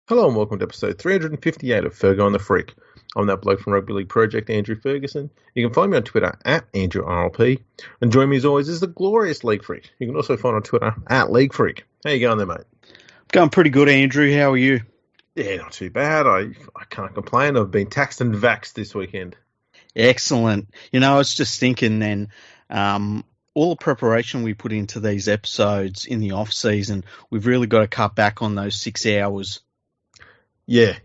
Hello and welcome to episode 358 of Fergo and the Freak. I'm that bloke from Rugby League Project, Andrew Ferguson. You can find me on Twitter at AndrewRLP. And join me as always is the glorious League Freak. You can also find on Twitter at League Freak. How you going there, mate? Going pretty good, Andrew. How are you? Yeah, not too bad. I can't complain. I've been taxed and vaxxed this weekend. Excellent. I was just thinking then, all the preparation we put into these episodes in the off season, we've really got to cut back on those 6 hours. Yeah,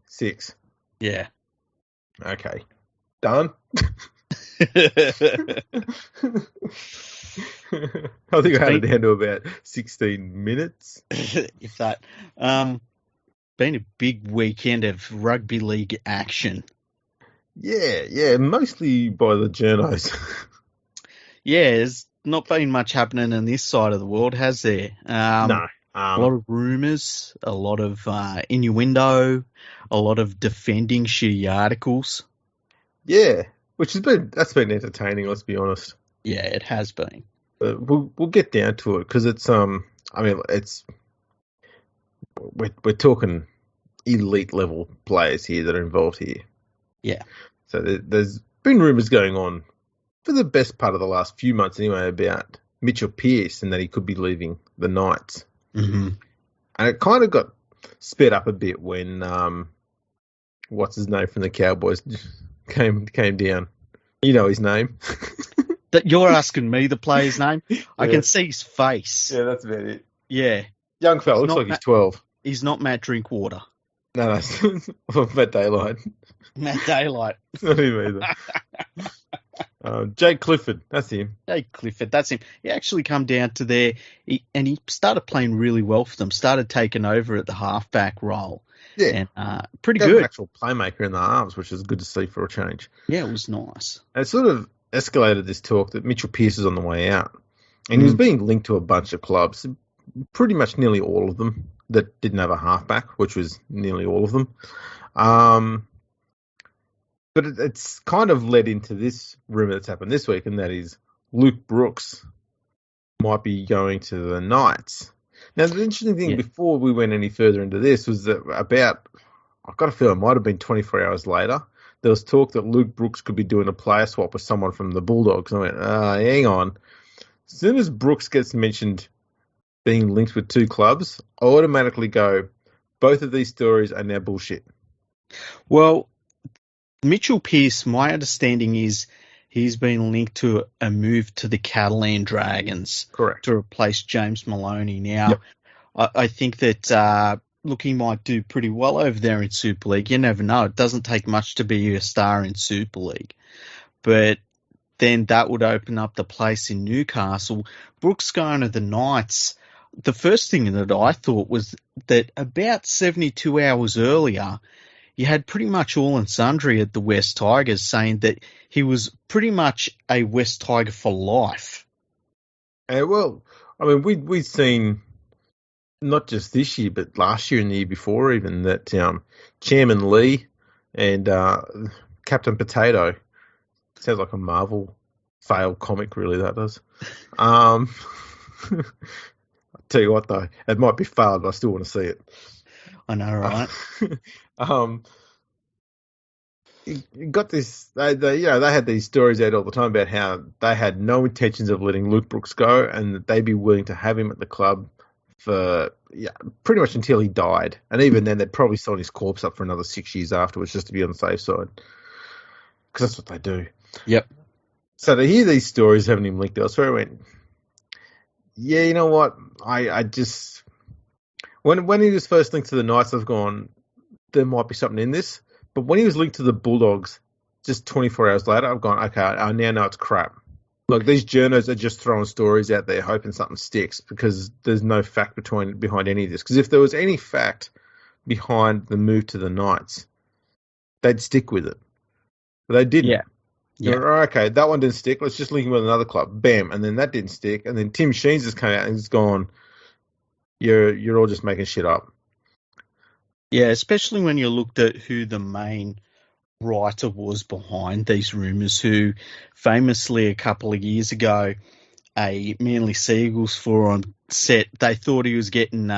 6. Yeah. Okay. Done? I think I had it down to about 16 minutes. If that. Been a big weekend of rugby league action. Yeah, mostly by the journos. Yeah, there's not been much happening on this side of the world, has there? No. A lot of rumours, a lot of innuendo, a lot of defending shitty articles. Yeah, that's been entertaining. Let's be honest. Yeah, it has been. But we'll get down to it because we're talking elite level players here that are involved here. Yeah. So there's been rumours going on for the best part of the last few months anyway about Mitchell Pearce and that he could be leaving the Knights. Mm-hmm. And it kind of got sped up a bit when what's his name from the Cowboys came down. You know his name. That you're asking me the player's name? Yeah. I can see his face. Yeah, that's about it. Yeah. Young fella, looks like he's 12. He's not Matt Drinkwater. No, Matt Daylight. Matt Daylight. It's not him either. Jake Clifford, that's him. Jake Clifford, that's him. He actually come down to there, and he started playing really well for them, started taking over at the halfback role. Yeah. And pretty good. An actual playmaker in the halves, which is good to see for a change. Yeah, it was nice. And it sort of escalated this talk that Mitchell Pearce is on the way out. And he was being linked to a bunch of clubs, pretty much nearly all of them that didn't have a halfback, which was nearly all of them. But it's kind of led into this rumour that's happened this week, and that is Luke Brooks might be going to the Knights. Now, the interesting thing before we went any further into this was that I've got a feeling it might have been 24 hours later, there was talk that Luke Brooks could be doing a player swap with someone from the Bulldogs. I went, hang on. As soon as Brooks gets mentioned being linked with two clubs, I automatically go, both of these stories are now bullshit. Well, Mitchell Pearce, my understanding is he's been linked to a move to the Catalan Dragons. Correct. To replace James Maloney. Now, I think that he might do pretty well over there in Super League. You never know. It doesn't take much to be a star in Super League. But then that would open up the place in Newcastle. Brooks going to the Knights. The first thing that I thought was that about 72 hours earlier, you had pretty much all and sundry at the West Tigers saying that he was pretty much a West Tiger for life. Well, I mean, we've seen not just this year, but last year and the year before even, that Chairman Lee and Captain Potato, sounds like a Marvel failed comic, really, that does. I'll tell you what, though, it might be failed, but I still want to see it. I know, right? You got this. They had these stories out all the time about how they had no intentions of letting Luke Brooks go, and that they'd be willing to have him at the club for pretty much until he died. And even then, they'd probably sign his corpse up for another 6 years afterwards, just to be on the safe side, because that's what they do. Yep. So to hear these stories having him linked elsewhere, I went, yeah, you know what? I just when he was first linked to the Knights, I've gone, there might be something in this. But when he was linked to the Bulldogs, just 24 hours later, I've gone, okay, I now know it's crap. Look, these journos are just throwing stories out there hoping something sticks, because there's no fact behind any of this. Because if there was any fact behind the move to the Knights, they'd stick with it. But they didn't. Yeah. Okay, that one didn't stick. Let's just link him with another club. Bam. And then that didn't stick. And then Tim Sheens has come out and he's gone, you're all just making shit up. Yeah, especially when you looked at who the main writer was behind these rumours, who famously a couple of years ago, a Manly Seagulls forum set, they thought he was getting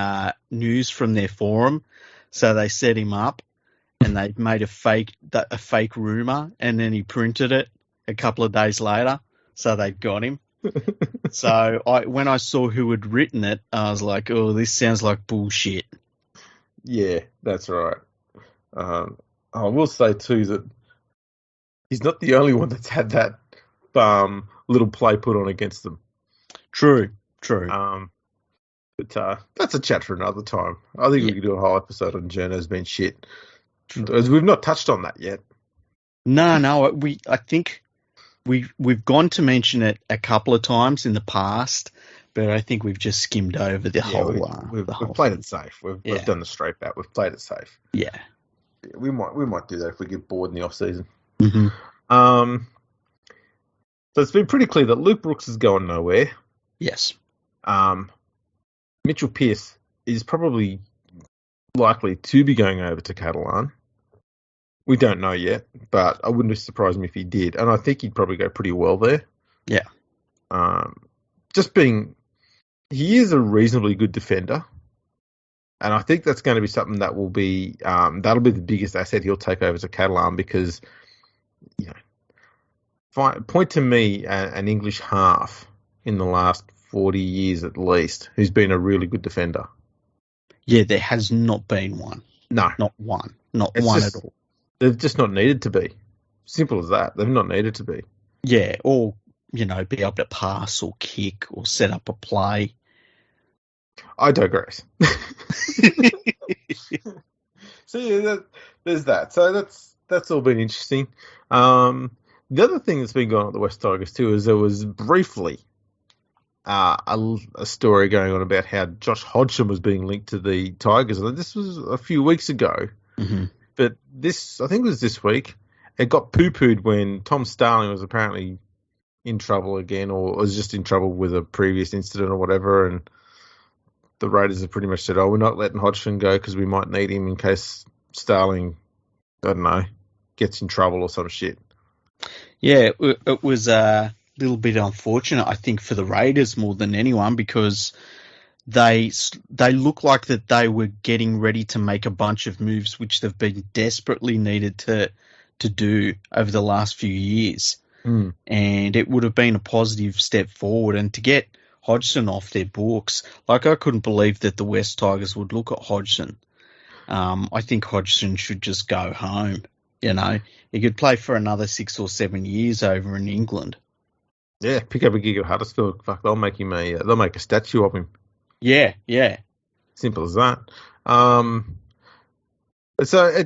news from their forum. So they set him up, and they made a fake rumor, and then he printed it a couple of days later, so they got him. So when I saw who had written it, I was like, "Oh, this sounds like bullshit." Yeah, that's right. I will say too that he's not the only one that's had that little play put on against them. True. But that's a chat for another time. I think we could do a whole episode on journos being shit. As we've not touched on that yet. No. I think we've gone to mention it a couple of times in the past, but I think we've just skimmed over the whole. We've played it safe. We've done the straight bat. We've played it safe. Yeah. We might do that if we get bored in the off season. Mm-hmm. So it's been pretty clear that Luke Brooks is going nowhere. Yes. Mitchell Pearce is probably likely to be going over to Catalan. We don't know yet, but I wouldn't surprise me if he did, and I think he'd probably go pretty well there. Yeah. He is a reasonably good defender, and I think that's going to be something that will be that'll be the biggest asset he'll take over to Catalan because, point to me an English half in the last 40 years at least who's been a really good defender. Yeah, there has not been one. No. Not one. Not one at all. They've just not needed to be. Simple as that. They've not needed to be. Yeah, or, be able to pass or kick or set up a play. I digress. So yeah, there's that. So that's all been interesting. The other thing that's been going on at the West Tigers too is there was briefly a story going on about how Josh Hodgson was being linked to the Tigers. And this was a few weeks ago. Mm-hmm. But I think it was this week, it got poo-pooed when Tom Starling was apparently in trouble again or was just in trouble with a previous incident or whatever. And the Raiders have pretty much said, we're not letting Hodgson go because we might need him in case Starling, I don't know, gets in trouble or some shit. Yeah, it was a little bit unfortunate, I think, for the Raiders more than anyone because they look like that they were getting ready to make a bunch of moves which they've been desperately needed to do over the last few years. Mm. And it would have been a positive step forward. And to get Hodgson off their books, I couldn't believe that the West Tigers would look at Hodgson. I think Hodgson should just go home. He could play for another 6 or 7 years over in England. Yeah, pick up a gig at Huddersfield. Fuck, they'll make a statue of him. Yeah. Simple as that. So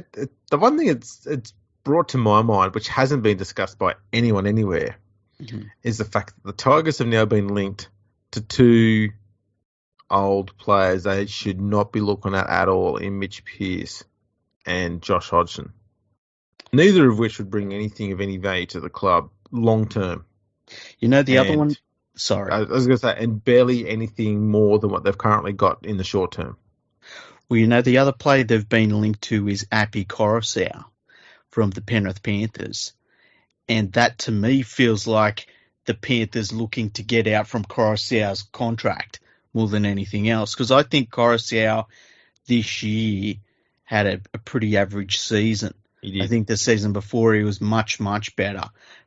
the one thing it's brought to my mind, which hasn't been discussed by anyone anywhere, mm-hmm. is the fact that the Tigers have now been linked to two old players they should not be looking at all in Mitch Pearce and Josh Hodgson. Neither of which would bring anything of any value to the club long term. Other one. Sorry. I was going to say, and barely anything more than what they've currently got in the short term. Well, the other player they've been linked to is Api Coruscant from the Penrith Panthers. And that, to me, feels like the Panthers looking to get out from Coruscant's contract more than anything else. Because I think Coruscant this year had a pretty average season. I think the season before he was much, much better.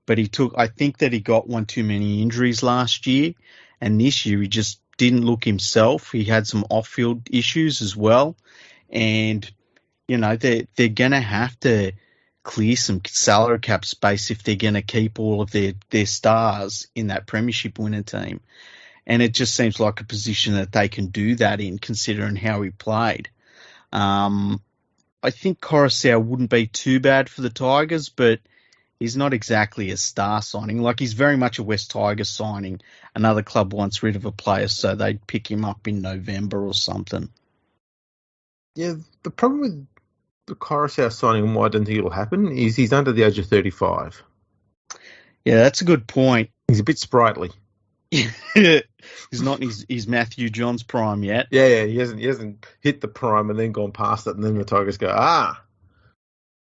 But I think that he got one too many injuries last year. And this year he just didn't look himself. He had some off-field issues as well. And, they're going to have to clear some salary cap space if they're going to keep all of their stars in that premiership winner team. And it just seems like a position that they can do that in, considering how he played. I think Coruscant wouldn't be too bad for the Tigers, but he's not exactly a star signing. He's very much a West Tigers signing. Another club wants rid of a player, so they'd pick him up in November or something. Yeah, the problem with the Coruscant signing and why I don't think it'll happen is he's under the age of 35. Yeah, that's a good point. He's a bit sprightly. He's not in his Matthew Johns prime yet. Yeah, he hasn't hit the prime and then gone past it, and then the Tigers go,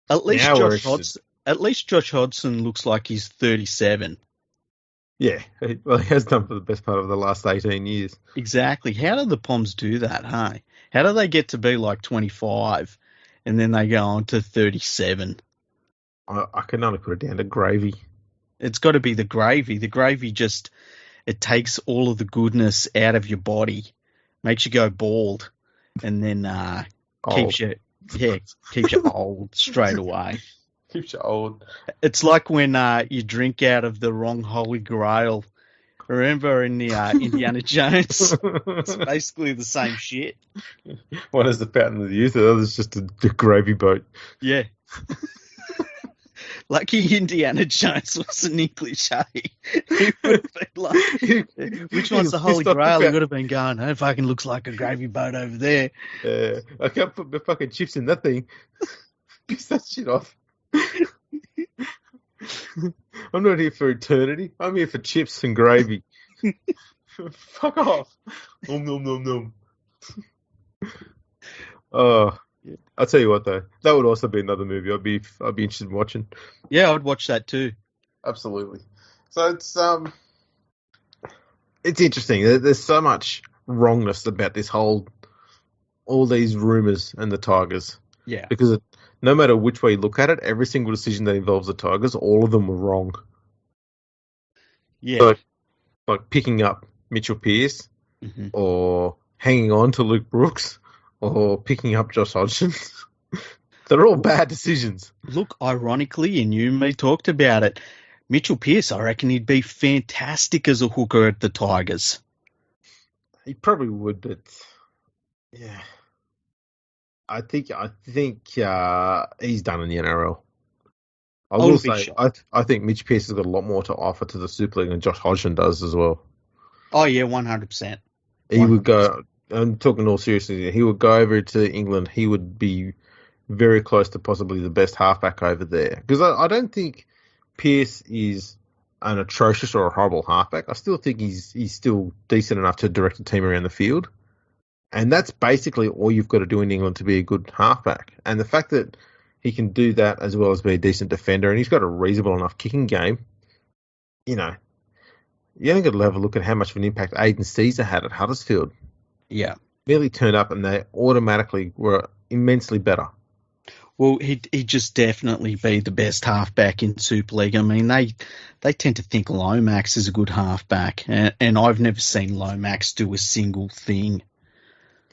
At least Josh Hodgson looks like he's 37. Yeah, well, he has done for the best part of the last 18 years. Exactly. How do the Poms do that, hey? How do they get to be like 25 and then they go on to 37? I can only put it down to gravy. It's got to be the gravy. The gravy just, it takes all of the goodness out of your body, makes you go bald, and then Old. keeps you old straight away. Keeps you old. It's like when you drink out of the wrong Holy Grail. Remember in the Indiana Jones? It's basically the same shit. One is the fountain of youth, the other is just a gravy boat. Yeah. Lucky Indiana Jones wasn't English, hey? He would have been like, which one's the Holy Grail? He would have been going, oh, fucking looks like a gravy boat over there. I can't put my fucking chips in that thing. Piss that shit off. I'm not here for eternity. I'm here for chips and gravy. Fuck off. Nom nom nom nom. Oh, I'll tell you what though, that would also be another movie I'd be interested in watching. Yeah, I'd watch that too. Absolutely. So it's interesting. There's so much wrongness about this all these rumours and the Tigers. Yeah. Because no matter which way you look at it, every single decision that involves the Tigers, all of them were wrong. Yeah. So, like picking up Mitchell Pearce, or hanging on to Luke Brooks, or picking up Josh Hodgson. They're all bad decisions. Look, ironically, and you and me talked about it, Mitchell Pearce, I reckon he'd be fantastic as a hooker at the Tigers. He probably would, but yeah, I think he's done in the NRL. I will say, I think Mitch Pearce has got a lot more to offer to the Super League than Josh Hodgson does as well. Oh yeah, 100%. He would go. I'm talking all seriously. He would go over to England. He would be very close to possibly the best halfback over there. Because I don't think Pearce is an atrocious or a horrible halfback. I still think he's still decent enough to direct a team around the field. And that's basically all you've got to do in England to be a good halfback. And the fact that he can do that as well as be a decent defender, and he's got a reasonable enough kicking game, you only got to have a look at how much of an impact Aiden Caesar had at Huddersfield. Yeah. Merely turned up and they automatically were immensely better. Well, he'd just definitely be the best halfback in Super League. I mean, they tend to think Lomax is a good halfback, and I've never seen Lomax do a single thing.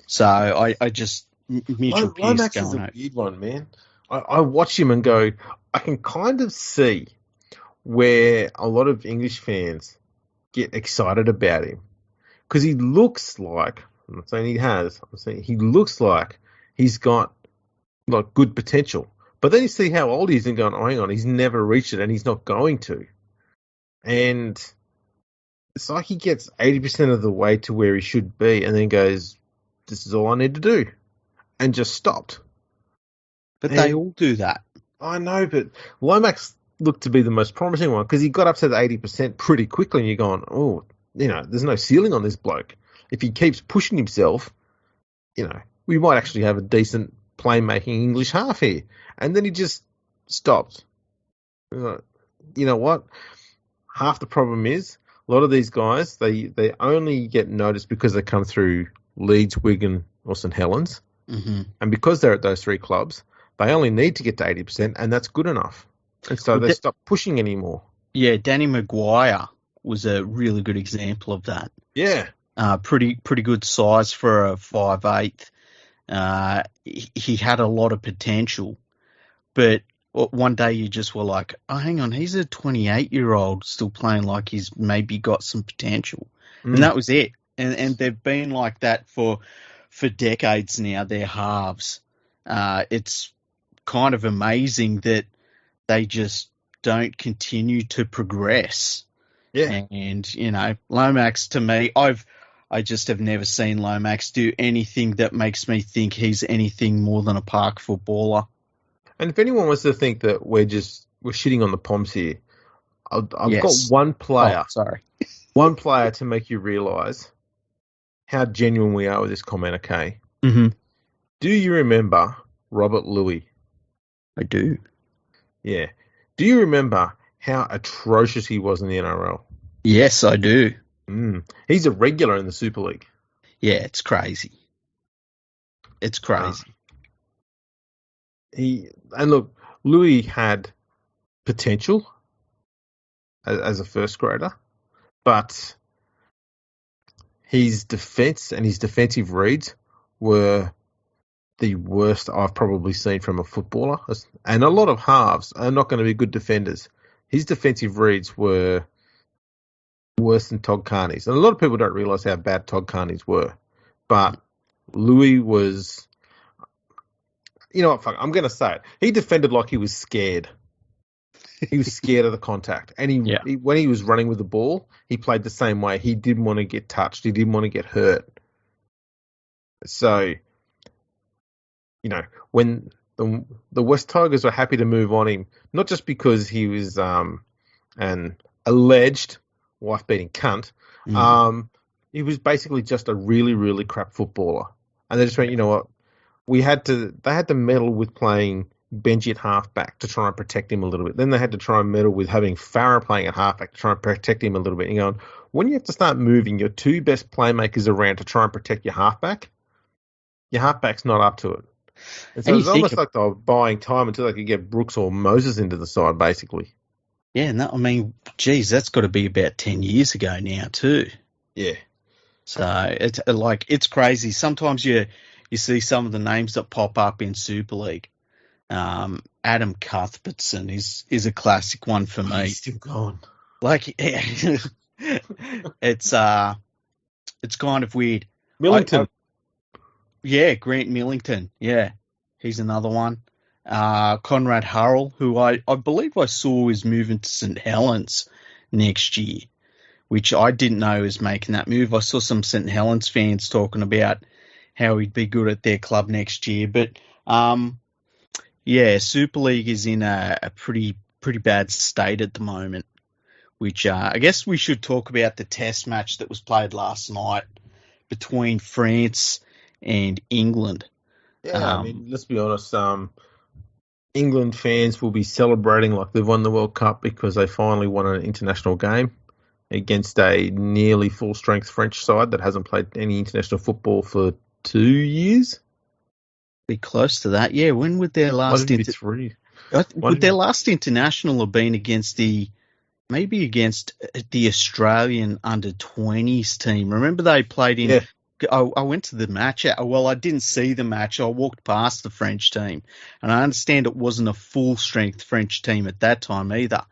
So I just Mitchell Pearce Lomax is a weird one, man. I watch him and go, I can kind of see where a lot of English fans get excited about him. Because he looks like, I'm not saying he has, I'm saying he looks like he's got like good potential. But then you see how old he is and going, oh, hang on, he's never reached it and he's not going to. And it's like he gets 80% of the way to where he should be and then goes, this is all I need to do. And just stopped. But they all do that. I know, but Lomax looked to be the most promising one because he got up to the 80% pretty quickly and you're going, oh, there's no ceiling on this bloke. If he keeps pushing himself, we might actually have a decent playmaking English half here. And then he just stopped. You know what? Half the problem is a lot of these guys, they only get noticed because they come through Leeds, Wigan, or St Helens. Mm-hmm. And because they're at those three clubs, they only need to get to 80%, and that's good enough. And so they stop pushing anymore. Yeah, Danny Maguire was a really good example of that. Yeah. Pretty good size for a 5'8". He had a lot of potential, but one day you just were like, oh, hang on, he's a 28-year-old still playing like he's maybe got some potential. And that was it. And they've been like that for decades now, they're halves. It's kind of amazing that they just don't continue to progress. Yeah. And, Lomax, to me, I just have never seen Lomax do anything that makes me think he's anything more than a park footballer. And if anyone wants to think that we're shitting on the Poms here, I've got one player. Oh, sorry. One player to make you realise how genuine we are with this comment, okay? Mm-hmm. Do you remember Robert Louis? I do. Yeah. Do you remember how atrocious he was in the NRL? Yes, I do. He's a regular in the Super League. Yeah, it's crazy. It's crazy. Look, Louis had potential as a first grader, but his defense and his defensive reads were the worst I've probably seen from a footballer. And a lot of halves are not going to be good defenders. His defensive reads were worse than Todd Carney's. And a lot of people don't realise how bad Todd Carney's were. But Louis was... You know what, fuck, I'm going to say it. He defended like he was scared. He was scared of the contact. And when he was running with the ball, he played the same way. He didn't want to get touched. He didn't want to get hurt. So, you know, when the West Tigers were happy to move on him, not just because he was an alleged wife-beating cunt, he was basically just a really, really crap footballer. And they just went, you know what, they had to meddle with playing Benji at halfback to try and protect him a little bit. Then they had to try and meddle with having Farah playing at halfback to try and protect him a little bit. And going, when you have to start moving your two best playmakers around to try and protect your halfback's not up to it. And so it's almost like they were buying time until they could get Brooks or Moses into the side, basically. Yeah, and I mean, geez, that's got to be about 10 years ago now too. Yeah. So it's crazy. Sometimes you see some of the names that pop up in Super League. Adam Cuthbertson is a classic one for me. He's still gone. Like, it's kind of weird. Millington. Grant Millington. Yeah, he's another one. Conrad Hurrell, who I believe I saw is moving to St. Helens next year, which I didn't know was making that move. I saw some St. Helens fans talking about how he'd be good at their club next year. But, Super League is in a pretty bad state at the moment, which I guess we should talk about the test match that was played last night between France and England. Yeah, I mean, let's be honest. England fans will be celebrating like they've won the World Cup because they finally won an international game against a nearly full-strength French side that hasn't played any international football for 2 years. Be close to that, yeah. When would their last their last international have been against the Australian under-20s team? Remember they played in. Yeah. I went to the match. Well, I didn't see the match. I walked past the French team, and I understand it wasn't a full-strength French team at that time either.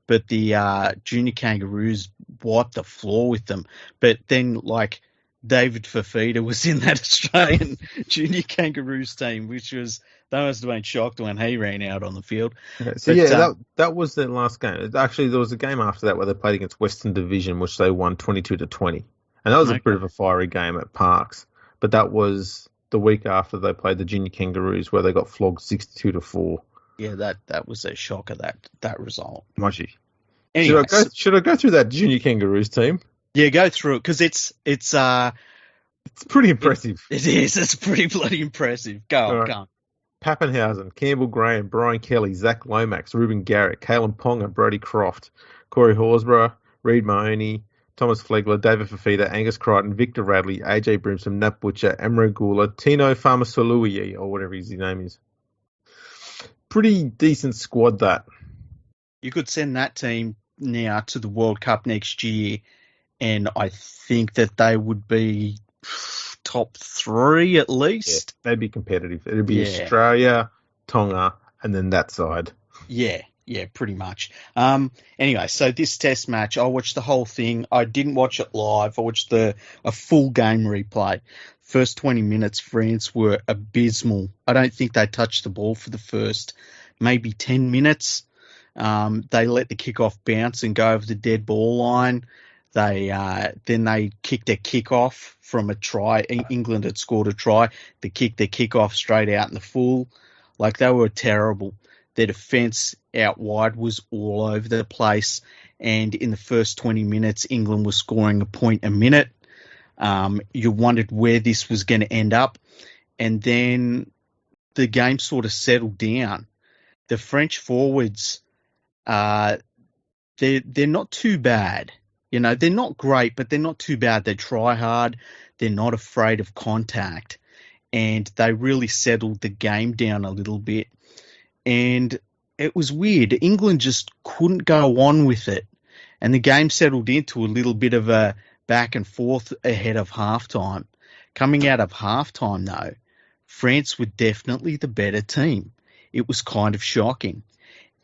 But the junior Kangaroos wiped the floor with them. But then, like, David Fafita was in that Australian junior Kangaroos team, which was, they must have been shocked when he ran out on the field. That was their last game. Actually, there was a game after that where they played against Western Division, which they won 22-20. And that was a bit of a fiery game at Parks. But that was the week after they played the junior Kangaroos where they got flogged 62-4. Yeah, that was a shocker, that result. Mushy. Anyway, should I go through that junior Kangaroos team? Yeah, go through it because it's pretty impressive. It is. It's pretty bloody impressive. Go on. Pappenhausen, Campbell Graham, Brian Kelly, Zach Lomax, Ruben Garrett, Kalen Ponga, Brody Croft, Corey Horsburgh, Reid Mahoney, Thomas Flegler, David Fafita, Angus Crichton, Victor Radley, AJ Brimson, Nat Butcher, Amro Gula, Tino Farmasolui, or whatever his name is. Pretty decent squad, that. You could send that team now to the World Cup next year, and I think that they would be top 3 at least. Yeah, they'd be competitive. It'd be Australia, Tonga, and then that side. Yeah, pretty much. Anyway, so this test match, I watched the whole thing. I didn't watch it live. I watched a full game replay. First 20 minutes, France were abysmal. I don't think they touched the ball for the first maybe 10 minutes. They let the kickoff bounce and go over the dead ball line. Then they kicked a kickoff from a try. England had scored a try. They kicked their kickoff straight out in the full. Like, they were terrible. Their defence out wide was all over the place. And in the first 20 minutes, England was scoring a point a minute. You wondered where this was going to end up. And then the game sort of settled down. The French forwards, they're not too bad. You know, they're not great, but they're not too bad. They try hard. They're not afraid of contact. and they really settled the game down a little bit. And it was weird. England just couldn't go on with it. And the game settled into a little bit of a back and forth ahead of halftime. Coming out of halftime, though, France were definitely the better team. It was kind of shocking.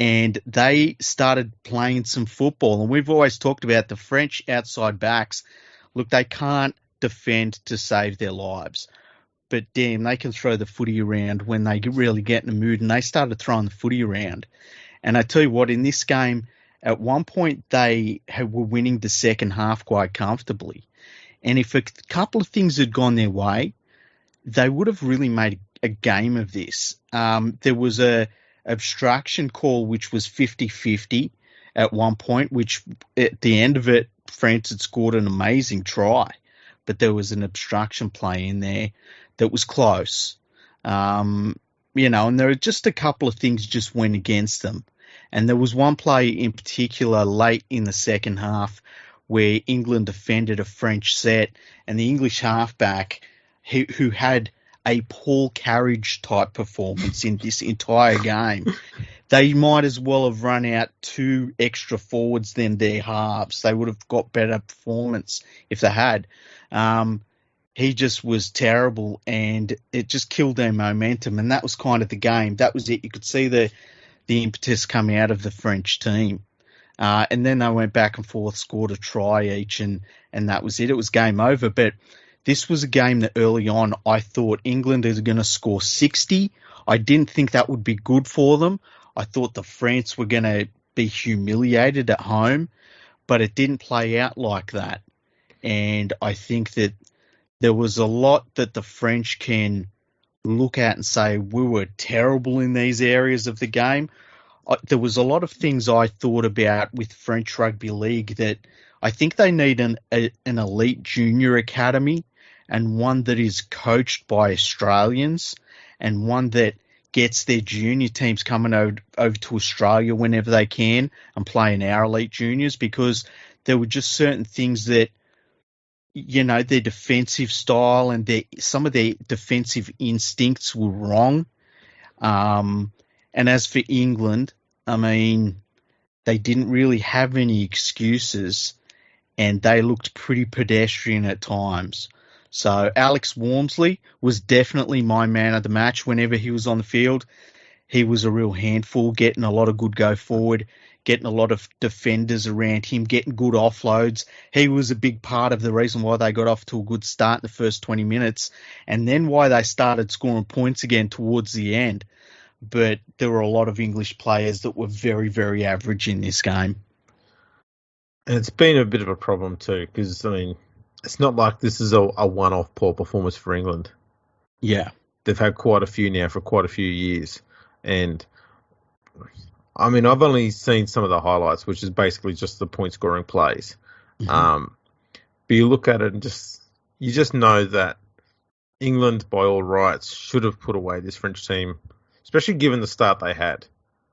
And they started playing some football. And we've always talked about the French outside backs. Look, they can't defend to save their lives. But damn, they can throw the footy around when they really get in the mood. And they started throwing the footy around. And I tell you what, in this game, at one point they were winning the second half quite comfortably. And if a couple of things had gone their way, they would have really made a game of this. There was a obstruction call which was 50-50 at one point, which at the end of it, France had scored an amazing try. But there was an obstruction play in there that was close. And there were just a couple of things just went against them. And there was one play in particular late in the second half where England defended a French set, and the English halfback, who had a Paul Carriage type performance in this entire game, they might as well have run out 2 extra forwards than their halves. They would have got better performance if they had. He just was terrible, and it just killed their momentum, and that was kind of the game. That was it. You could see the impetus coming out of the French team. And then they went back and forth, scored a try each, and that was it. It was game over. But this was a game that early on I thought England is going to score 60. I didn't think that would be good for them. I thought the France were going to be humiliated at home, but it didn't play out like that. And I think that there was a lot that the French can look at and say, we were terrible in these areas of the game. There was a lot of things I thought about with French Rugby League that I think they need an elite junior academy, and one that is coached by Australians, and one that gets their junior teams coming over to Australia whenever they can and playing our elite juniors, because there were just certain things that, their defensive style and some of their defensive instincts were wrong. And as for England, I mean, they didn't really have any excuses, and they looked pretty pedestrian at times. So Alex Walmsley was definitely my man of the match whenever he was on the field. He was a real handful, getting a lot of good go forward, getting a lot of defenders around him, getting good offloads. He was a big part of the reason why they got off to a good start in the first 20 minutes, and then why they started scoring points again towards the end. But there were a lot of English players that were very, very average in this game. And it's been a bit of a problem too, because, I mean, it's not like this is a one-off poor performance for England. Yeah. They've had quite a few now for quite a few years. And, I mean, I've only seen some of the highlights, which is basically just the point-scoring plays. Mm-hmm. But you look at it and you just know that England, by all rights, should have put away this French team, especially given the start they had.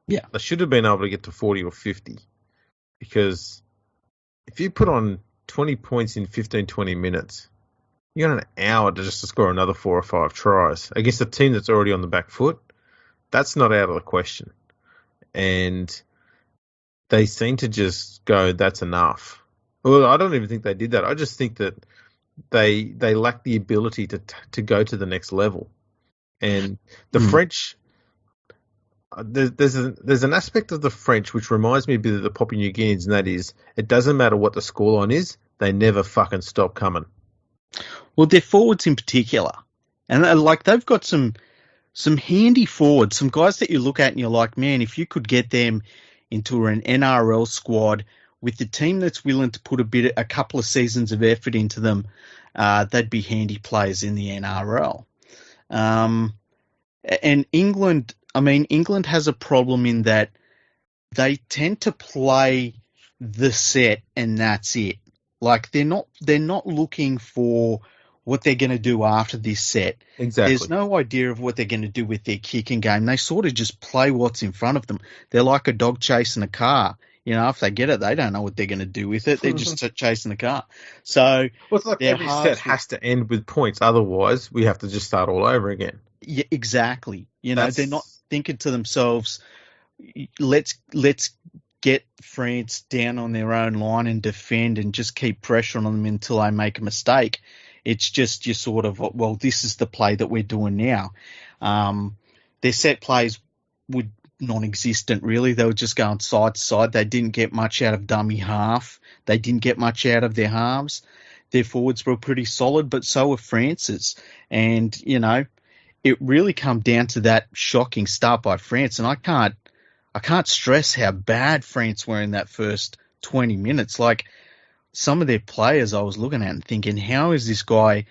Yeah. They should have been able to get to 40 or 50. Because if you put on 20 points in 15, 20 minutes, you got an hour to score another 4 or 5 tries against a team that's already on the back foot. That's not out of the question. And they seem to just go, that's enough. Well, I don't even think they did that. I just think that they lack the ability to go to the next level. And the French, there's an aspect of the French which reminds me a bit of the Papua New Guineans, and that is, it doesn't matter what the scoreline is, they never fucking stop coming. Well, their forwards in particular, and they've got some handy forwards, some guys that you look at and you're like, man, if you could get them into an NRL squad with the team that's willing to put a couple of seasons of effort into them, they'd be handy players in the NRL. And England has a problem in that they tend to play the set and that's it. Like they're not looking for what they're going to do after this set. Exactly. There's no idea of what they're going to do with their kicking game. They sort of just play what's in front of them. They're like a dog chasing a car. If they get it, they don't know what they're going to do with it. They're just chasing the car. So well, it's like their every set halves has to end with points. Otherwise, we have to just start all over again. yeah, exactly. That's They're not thinking to themselves, let's get France down on their own line and defend and just keep pressure on them until they make a mistake. It's just you sort of, well, this is the play that we're doing now. Their set plays were non-existent, really. They were just going side to side. They didn't get much out of dummy half. They didn't get much out of their halves. Their forwards were pretty solid, but so were France's. And, it really come down to that shocking start by France. And I can't stress how bad France were in that first 20 minutes. Like, some of their players I was looking at and thinking, how is this guy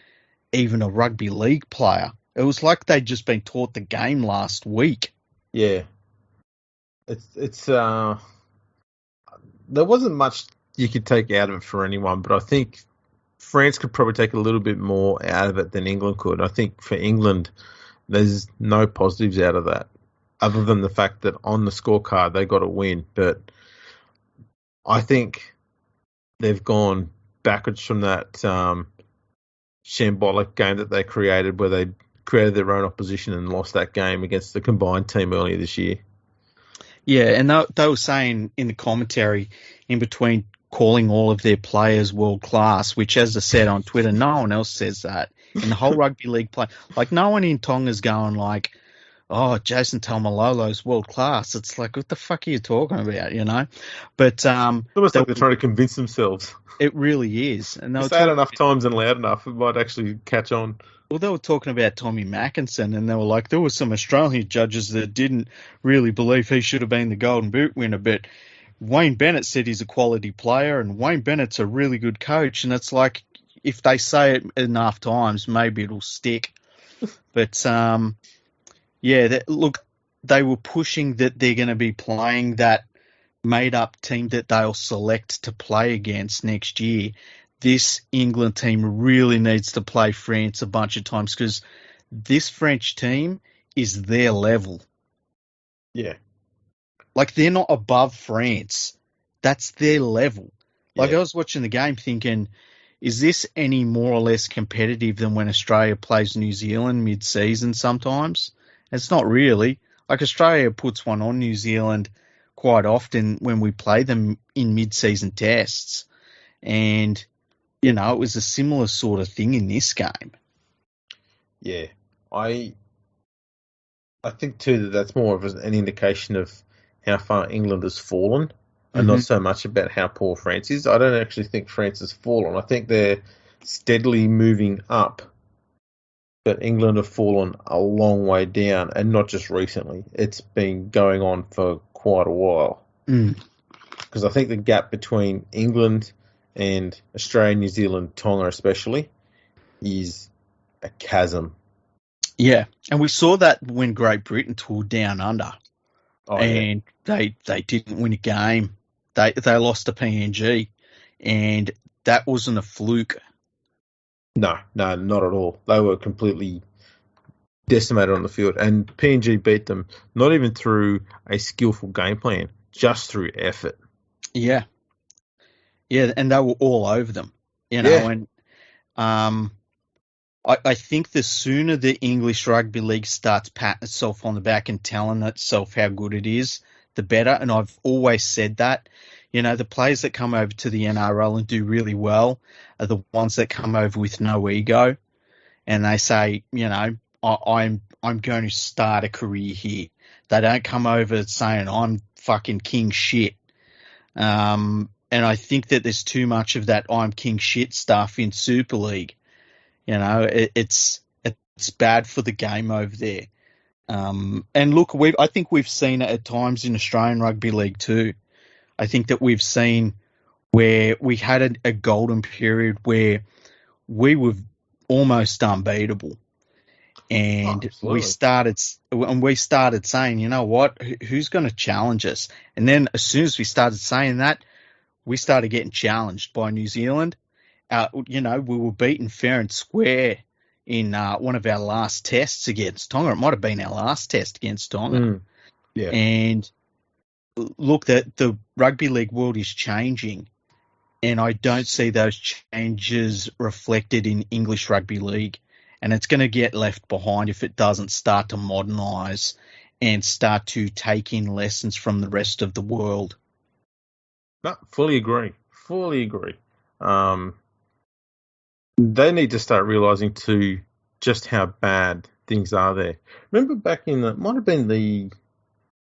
even a rugby league player? It was like they'd just been taught the game last week. Yeah. It's there wasn't much you could take out of it for anyone, but I think France could probably take a little bit more out of it than England could. I think for England, there's no positives out of that, other than the fact that on the scorecard they got a win. But I think they've gone backwards from that shambolic game that they created, where they created their own opposition and lost that game against the combined team earlier this year. Yeah, and they were saying in the commentary in between calling all of their players world class, which, as I said on Twitter, no one else says that in the whole rugby league play. Like, no one in Tonga's going like, oh, Jason Taumalolo's world class. It's like, what the fuck are you talking about, But it's almost like they're trying to convince themselves. It really is. And they say it enough times and loud enough, it might actually catch on. Well, they were talking about Tommy Mackinson, and they were like, there were some Australian judges that didn't really believe he should have been the Golden Boot winner, but Wayne Bennett said he's a quality player, and Wayne Bennett's a really good coach, and it's like, if they say it enough times, maybe it'll stick. But, look, they were pushing that they're going to be playing that made-up team that they'll select to play against next year. This England team really needs to play France a bunch of times, because this French team is their level. Yeah. Like, they're not above France. That's their level. Like, Yeah. I was watching the game thinking, is this any more or less competitive than when Australia plays New Zealand mid-season sometimes? It's not really. Like, Australia puts one on New Zealand quite often when we play them in mid-season tests. And it was a similar sort of thing in this game. Yeah, I think too that's more of an indication of how far England has fallen, and not so much about how poor France is. I don't actually think France has fallen. I think they're steadily moving up, but England have fallen a long way down, and not just recently. It's been going on for quite a while. Because I think the gap between England and Australia, New Zealand, Tonga especially, is a chasm. Yeah, and we saw that when Great Britain toured down under, and they didn't win a game. They lost to PNG, and that wasn't a fluke. No, not at all. They were completely decimated on the field, and PNG beat them not even through a skillful game plan, just through effort. Yeah. Yeah, and they were all over them, and I think the sooner the English Rugby League starts patting itself on the back and telling itself how good it is, the better. And I've always said that. The players that come over to the NRL and do really well are the ones that come over with no ego, and they say, I'm going to start a career here. They don't come over saying I'm fucking king shit. And I think that there's too much of that I'm king shit stuff in Super League. It's bad for the game over there. And look, I think we've seen it at times in Australian Rugby League too. I think that we've seen where we had a golden period where we were almost unbeatable. And we started saying, you know what, who's going to challenge us? And then as soon as we started saying that, we started getting challenged by New Zealand. We were beaten fair and square in one of our last tests against Tonga. It might have been our last test against Tonga. Yeah. And look, that the rugby league world is changing, and I don't see those changes reflected in English rugby league. And it's going to get left behind if it doesn't start to modernise and start to take in lessons from the rest of the world. No, fully agree. Fully agree. They need to start realising too just how bad things are there. Remember back in the might have been the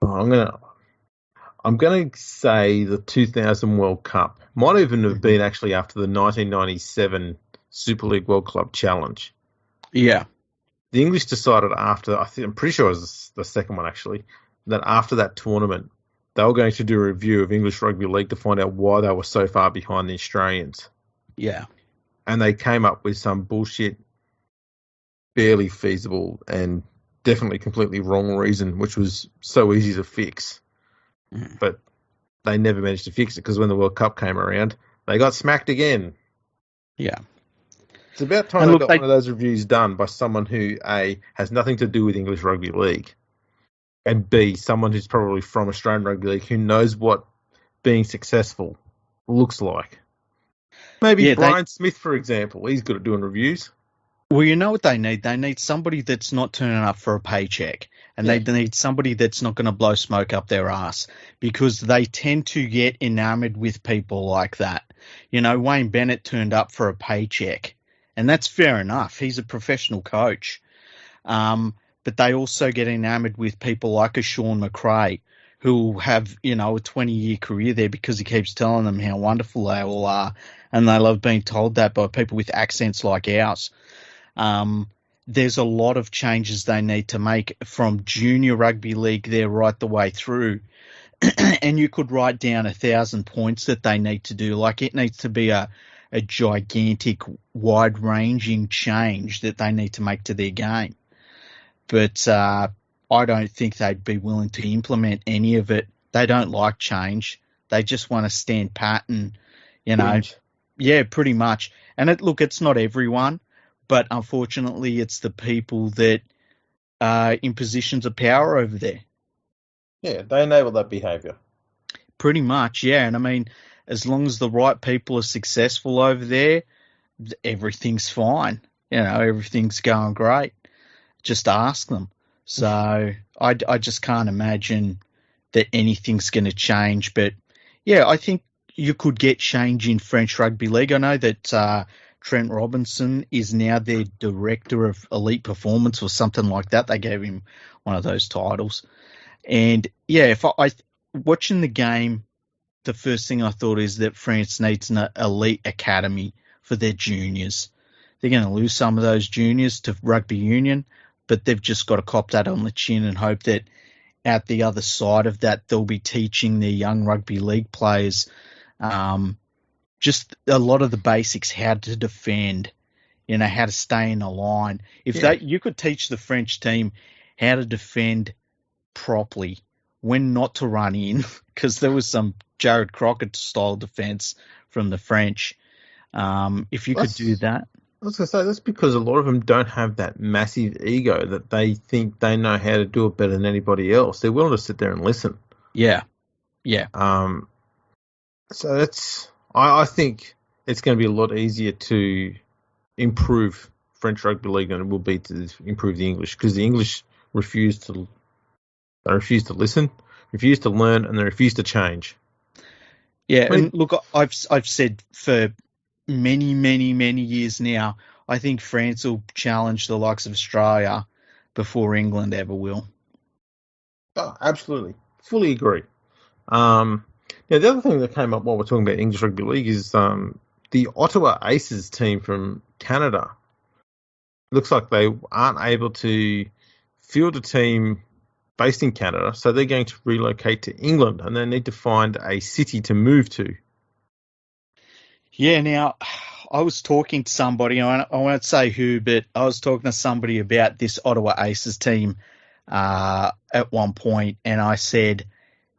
I'm gonna say the 2000 World Cup. Might even have been actually after the 1997 Super League World Club Challenge. Yeah. The English decided after, I'm pretty sure it was the second one actually, that after that tournament, they were going to do a review of English Rugby League to find out why they were so far behind the Australians. Yeah. And they came up with some bullshit, barely feasible and definitely completely wrong reason, which was so easy to fix. But they never managed to fix it because when the World Cup came around, they got smacked again. Yeah. It's about time they got one of those reviews done by someone who, A, has nothing to do with English Rugby League, and B, someone who's probably from Australian Rugby League who knows what being successful looks like. Maybe Brian Smith, for example. He's good at doing reviews. Well, you know what they need? They need somebody that's not turning up for a paycheck. And they need somebody that's not going to blow smoke up their ass, because they tend to get enamored with people like that. You know, Wayne Bennett turned up for a paycheck, and that's fair enough. He's a professional coach. But they also get enamored with people like a Sean McRae, who have, you know, a 20-year career there because he keeps telling them how wonderful they all are, and they love being told that by people with accents like ours. There's a lot of changes they need to make from junior rugby league there right the way through. And you could write down 1,000 points that they need to do. Like, it needs to be a gigantic, wide-ranging change that they need to make to their game. But I don't think they'd be willing to implement any of it. They don't like change. They just want to stand pat and, you know, pretty much. And it's not everyone. But unfortunately, it's the people that are in positions of power over there. Yeah, they enable that behaviour. Pretty much, yeah. And I mean, as long as the right people are successful over there, everything's fine. You know, everything's going great. Just ask them. So I just can't imagine that anything's going to change. But, yeah, I think you could get change in French Rugby League. I know that Trent Robinson is now their director of elite performance or something like that. They gave him one of those titles. And yeah, if I watching the game, the first thing I thought is that France needs an elite academy for their juniors. They're going to lose some of those juniors to rugby union, but they've just got to cop that on the chin and hope that out the other side of that, they'll be teaching their young rugby league players just a lot of the basics, how to defend, you know, how to stay in a line. If you could teach the French team how to defend properly, when not to run in, because there was some Jared Crockett style defense from the French. If you could do that. I was going to say, that's because a lot of them don't have that massive ego that they think they know how to do it better than anybody else. They're willing to sit there and listen. Yeah. Yeah. So that's... I think it's going to be a lot easier to improve French Rugby League than it will be to improve the English, because the English refuse to listen, refuse to learn, and they refuse to change. Yeah, and look, I've said for many, many, many years now, I think France will challenge the likes of Australia before England ever will. Oh, absolutely. Fully agree. Now, the other thing that came up while we're talking about English Rugby League is the Ottawa Aces team from Canada. Looks like they aren't able to field a team based in Canada, so they're going to relocate to England, and they need to find a city to move to. Yeah, now, I was talking to somebody, I won't say who, but I was talking to somebody about this Ottawa Aces team at one point, and I said,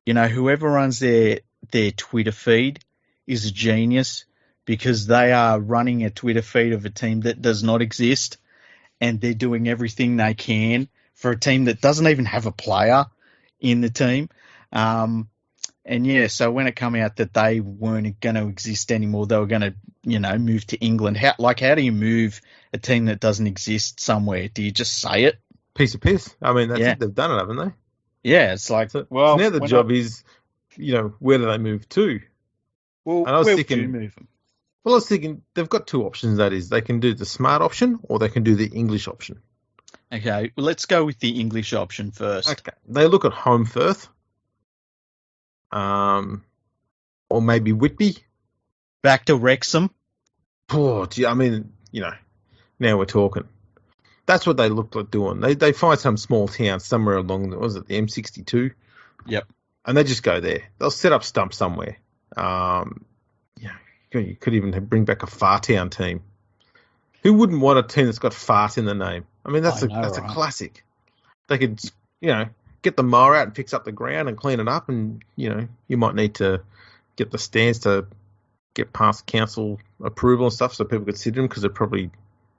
you know, whoever runs their Twitter feed is a genius, because they are running a Twitter feed of a team that does not exist, and they're doing everything they can for a team that doesn't even have a player in the team. And yeah, so when it came out that they weren't going to exist anymore, they were going to, move to England. How do you move a team that doesn't exist somewhere? Do you just say it? Piece of piss. I mean, that's Yeah. it. They've done it, haven't they? Yeah, it's like, So well, now the we're not. job is, where do they move to? Well, And I was where would you thinking, move them? well, I was thinking they've got two options. That is, they can do the smart option or they can do the English option. Okay, well, let's go with the English option first. Okay, they look at home first, or maybe Whitby. Back to Wrexham. Oh, gee, I mean, now we're talking. That's what they look like doing. They find some small town somewhere along, was it the M62? Yep. And they just go there. They'll set up stumps somewhere. You could even bring back a far town team. Who wouldn't want a team that's got fart in the name? I mean, that's a classic. They could, get the mower out and fix up the ground and clean it up, and you might need to get the stands to get past council approval and stuff so people could sit in them because they're probably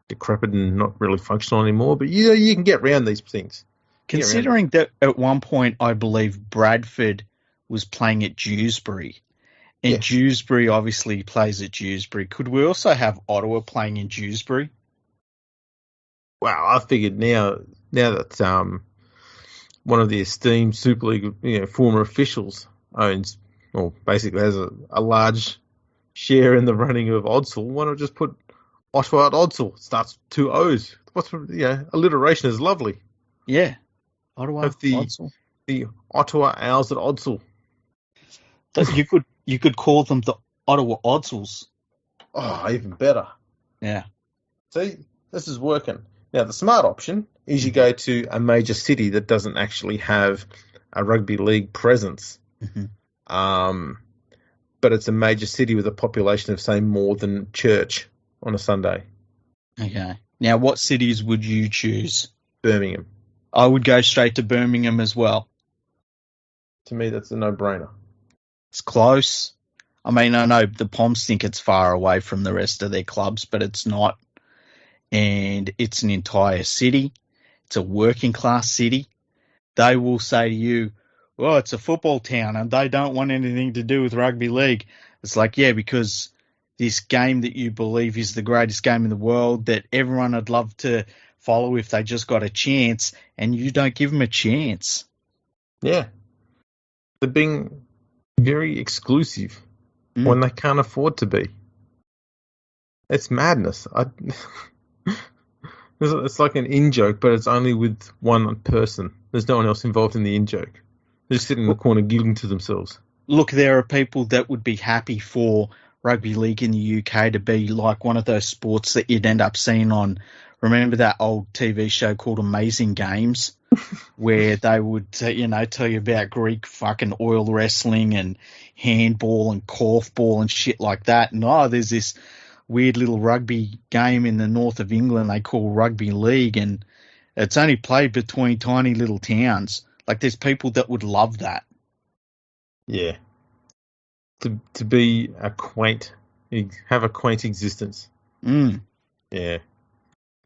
decrepit and not really functional anymore. But you can get around these things. Considering that at one point I believe Bradford was playing at Dewsbury, and Dewsbury obviously plays at Dewsbury, could we also have Ottawa playing in Dewsbury? Wow, I figured now that one of the esteemed Super League former officials owns, or basically has a large share in the running of Odsal, why not just put Ottawa at Odsal? Starts with two O's. Alliteration is lovely. Yeah. Ottawa, Odsal. The Ottawa Owls at Odsal. You could call them the Ottawa Oddsals. Oh, even better. Yeah. See, this is working. Now, the smart option is you go to a major city that doesn't actually have a rugby league presence. Mm-hmm. But it's a major city with a population of, say, more than church on a Sunday. Okay. Now, what cities would you choose? Birmingham. I would go straight to Birmingham as well. To me, that's a no-brainer. It's close. I mean, I know the Poms think it's far away from the rest of their clubs, but it's not. And it's an entire city. It's a working class city. They will say to you, well, it's a football town and they don't want anything to do with rugby league. It's like, yeah, because this game that you believe is the greatest game in the world that everyone would love to follow if they just got a chance, and you don't give them a chance. Yeah. They're being very exclusive when they can't afford to be. It's madness. It's like an in-joke, but it's only with one person. There's no one else involved in the in-joke. They're just sitting in the corner giggling to themselves. Look, there are people that would be happy for rugby league in the UK to be like one of those sports that you'd end up seeing on, remember that old TV show called Amazing Games, where they would, tell you about Greek fucking oil wrestling and handball and korfball and shit like that. And there's this weird little rugby game in the north of England they call Rugby League, and it's only played between tiny little towns. Like, there's people that would love that. Yeah. To be have a quaint existence. Mm. Yeah.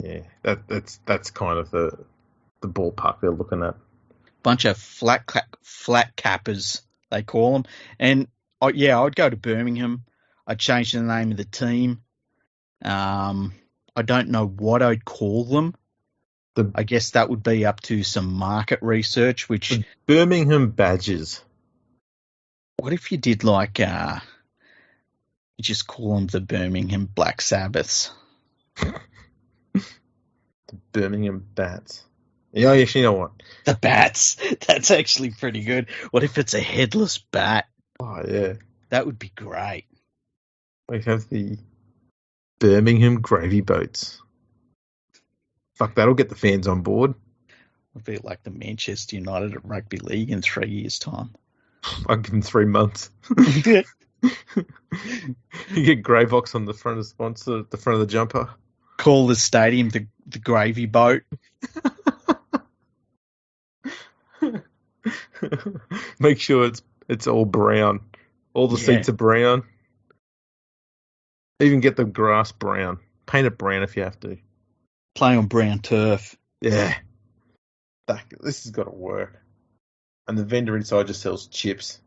Yeah. That's kind of the ballpark they're looking at. Bunch of flat cappers, they call them. And I'd go to Birmingham. I'd change the name of the team. I don't know what I'd call them. I guess that would be up to some market research, which... The Birmingham Badgers. What if you did like... you just call them the Birmingham Black Sabbaths? The Birmingham Bats. Yeah, actually, you know what? The Bats. That's actually pretty good. What if it's a headless bat? Oh, yeah. That would be great. We have the Birmingham Gravy Boats. Fuck, that'll get the fans on board. It'll be like the Manchester United at Rugby League in 3 years' time. I'll give them 3 months. You get Greyvox on the front of the sponsor, the front of the jumper. Call the stadium the Gravy Boat. Make sure it's all brown. All the seats are brown. Even get the grass brown. Paint it brown if you have to. Play on brown turf. Yeah. This has got to work. And the vendor inside just sells chips.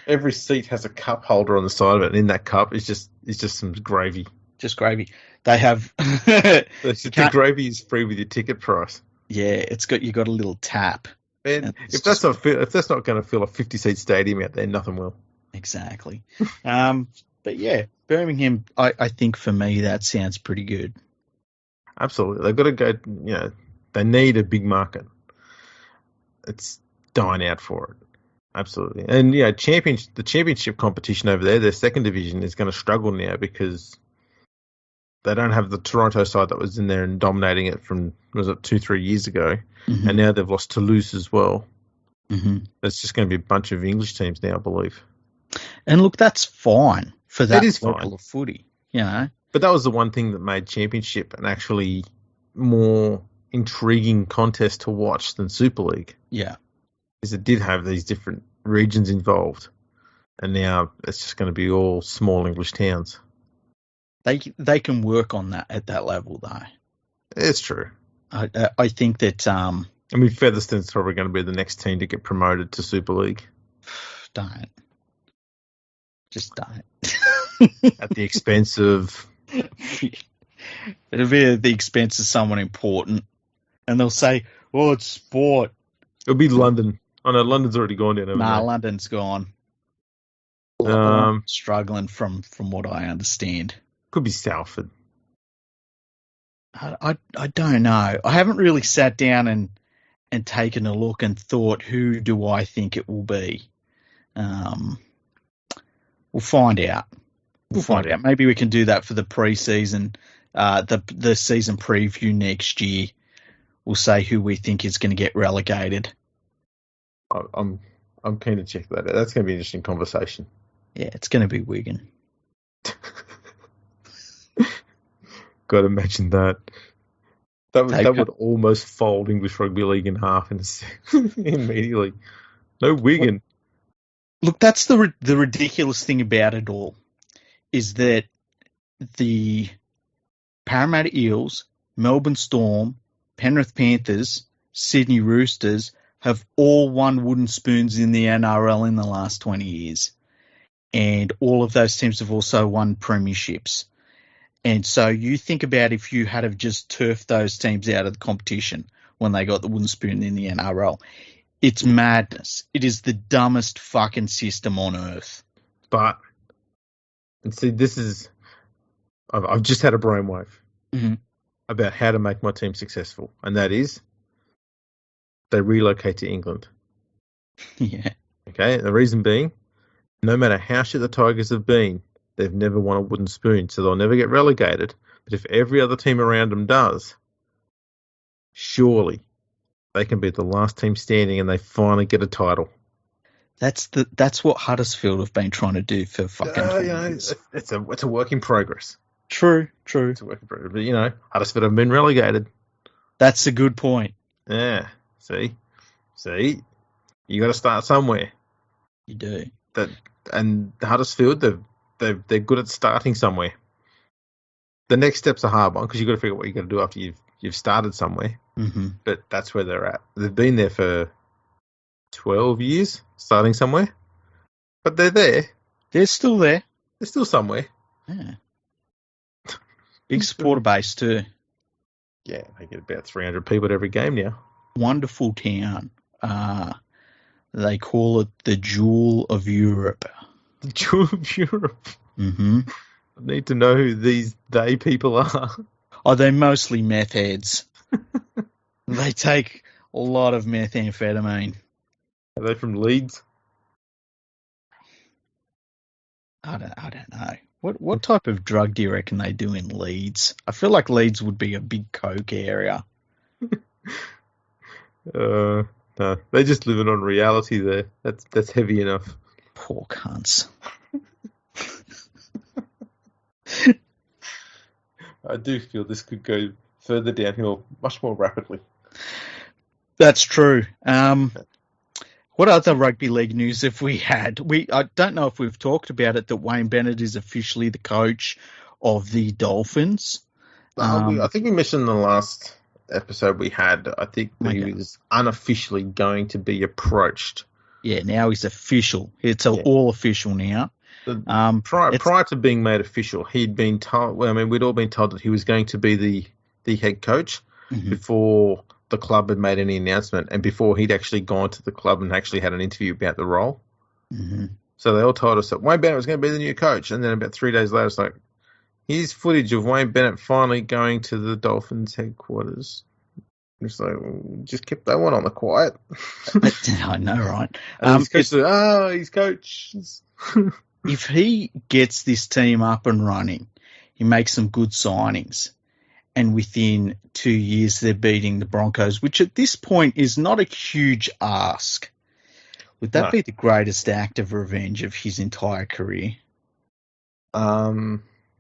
Every seat has a cup holder on the side of it, and in that cup is just some gravy. Just gravy. They have The gravy is free with your ticket price. Yeah, you got a little tap. Man, if that's not going to fill a 50-seat stadium out there, nothing will. Exactly. But yeah, Birmingham. I think for me that sounds pretty good. Absolutely, they've got to go. They need a big market. It's dying out for it. Absolutely, and the championship competition over there, their second division is going to struggle now because they don't have the Toronto side that was in there and dominating it from 2-3 years ago, and now they've lost Toulouse as well. It's just going to be a bunch of English teams now, I believe. And look, that's fine for that level fine. of footy, you know. But that was the one thing that made Championship an actually more intriguing contest to watch than Super League. Yeah. Is it did have these different regions involved, and now it's just going to be all small English towns. They can work on that at that level, though. It's true. I think that. Featherstone's probably going to be the next team to get promoted to Super League. Don't. Just don't. At the expense of. It'll be at the expense of someone important, and they'll say, "Oh, it's sport." It'll be London. Oh no, London's already gone down. Nah, London's gone. Struggling from what I understand. Could be Salford. I don't know. I haven't really sat down and taken a look and thought, who do I think it will be? We'll find out. We'll find out. Maybe we can do that for the pre-season, the season preview next year. We'll say who we think is going to get relegated. I'm keen to check that out. That's going to be an interesting conversation. Yeah, it's going to be Wigan. God, imagine that. That would almost fold English Rugby League in half immediately. No Wigan. Look, that's the ridiculous thing about it all, is that the Parramatta Eels, Melbourne Storm, Penrith Panthers, Sydney Roosters have all won wooden spoons in the NRL in the last 20 years. And all of those teams have also won premierships. And so you think about if you had have just turfed those teams out of the competition when they got the wooden spoon in the NRL. It's madness. It is the dumbest fucking system on earth. But, and see, I've just had a brainwave about how to make my team successful. And that is, they relocate to England. Yeah. Okay, the reason being, no matter how shit the Tigers have been, they've never won a wooden spoon, so they'll never get relegated. But if every other team around them does, surely they can be the last team standing and they finally get a title. That's what Huddersfield have been trying to do for fucking years. It's a work in progress. True. It's a work in progress. But, Huddersfield have been relegated. That's a good point. Yeah. See? You got to start somewhere. You do. And Huddersfield, they're good at starting somewhere. The next step's a hard one because you've got to figure out what you've got to do after you've started somewhere. Mm-hmm. But that's where they're at. They've been there for 12 years, starting somewhere. But they're there. They're still there. They're still somewhere. Yeah. Big supporter base too. Yeah, they get about 300 people at every game now. Wonderful town. They call it the Jewel of Europe. The Jewel of Europe? Mm-hmm. I need to know who they people are. Oh, they're mostly meth heads. They take a lot of methamphetamine. Are they from Leeds? I don't know. What type of drug do you reckon they do in Leeds? I feel like Leeds would be a big coke area. No, they're just living on reality there. That's heavy enough. Poor cunts. I do feel this could go further downhill much more rapidly. That's true. What other rugby league news have we had? I don't know if we've talked about it, that Wayne Bennett is officially the coach of the Dolphins. I think we mentioned in the last episode we had, I think that he was unofficially going to be approached Yeah, now he's official. It's Yeah. all official now. Prior to being made official, he'd been told. Well, I mean, we'd all been told that he was going to be the head coach before the club had made any announcement, and before he'd actually gone to the club and actually had an interview about the role. Mm-hmm. So they all told us that Wayne Bennett was going to be the new coach, and then about 3 days later, it's like, here's footage of Wayne Bennett finally going to the Dolphins headquarters. It's like, just kept that one on the quiet. I know, right? And he's coach. If he gets this team up and running, he makes some good signings, and within 2 years they're beating the Broncos, which at this point is not a huge ask. Would that be the greatest act of revenge of his entire career?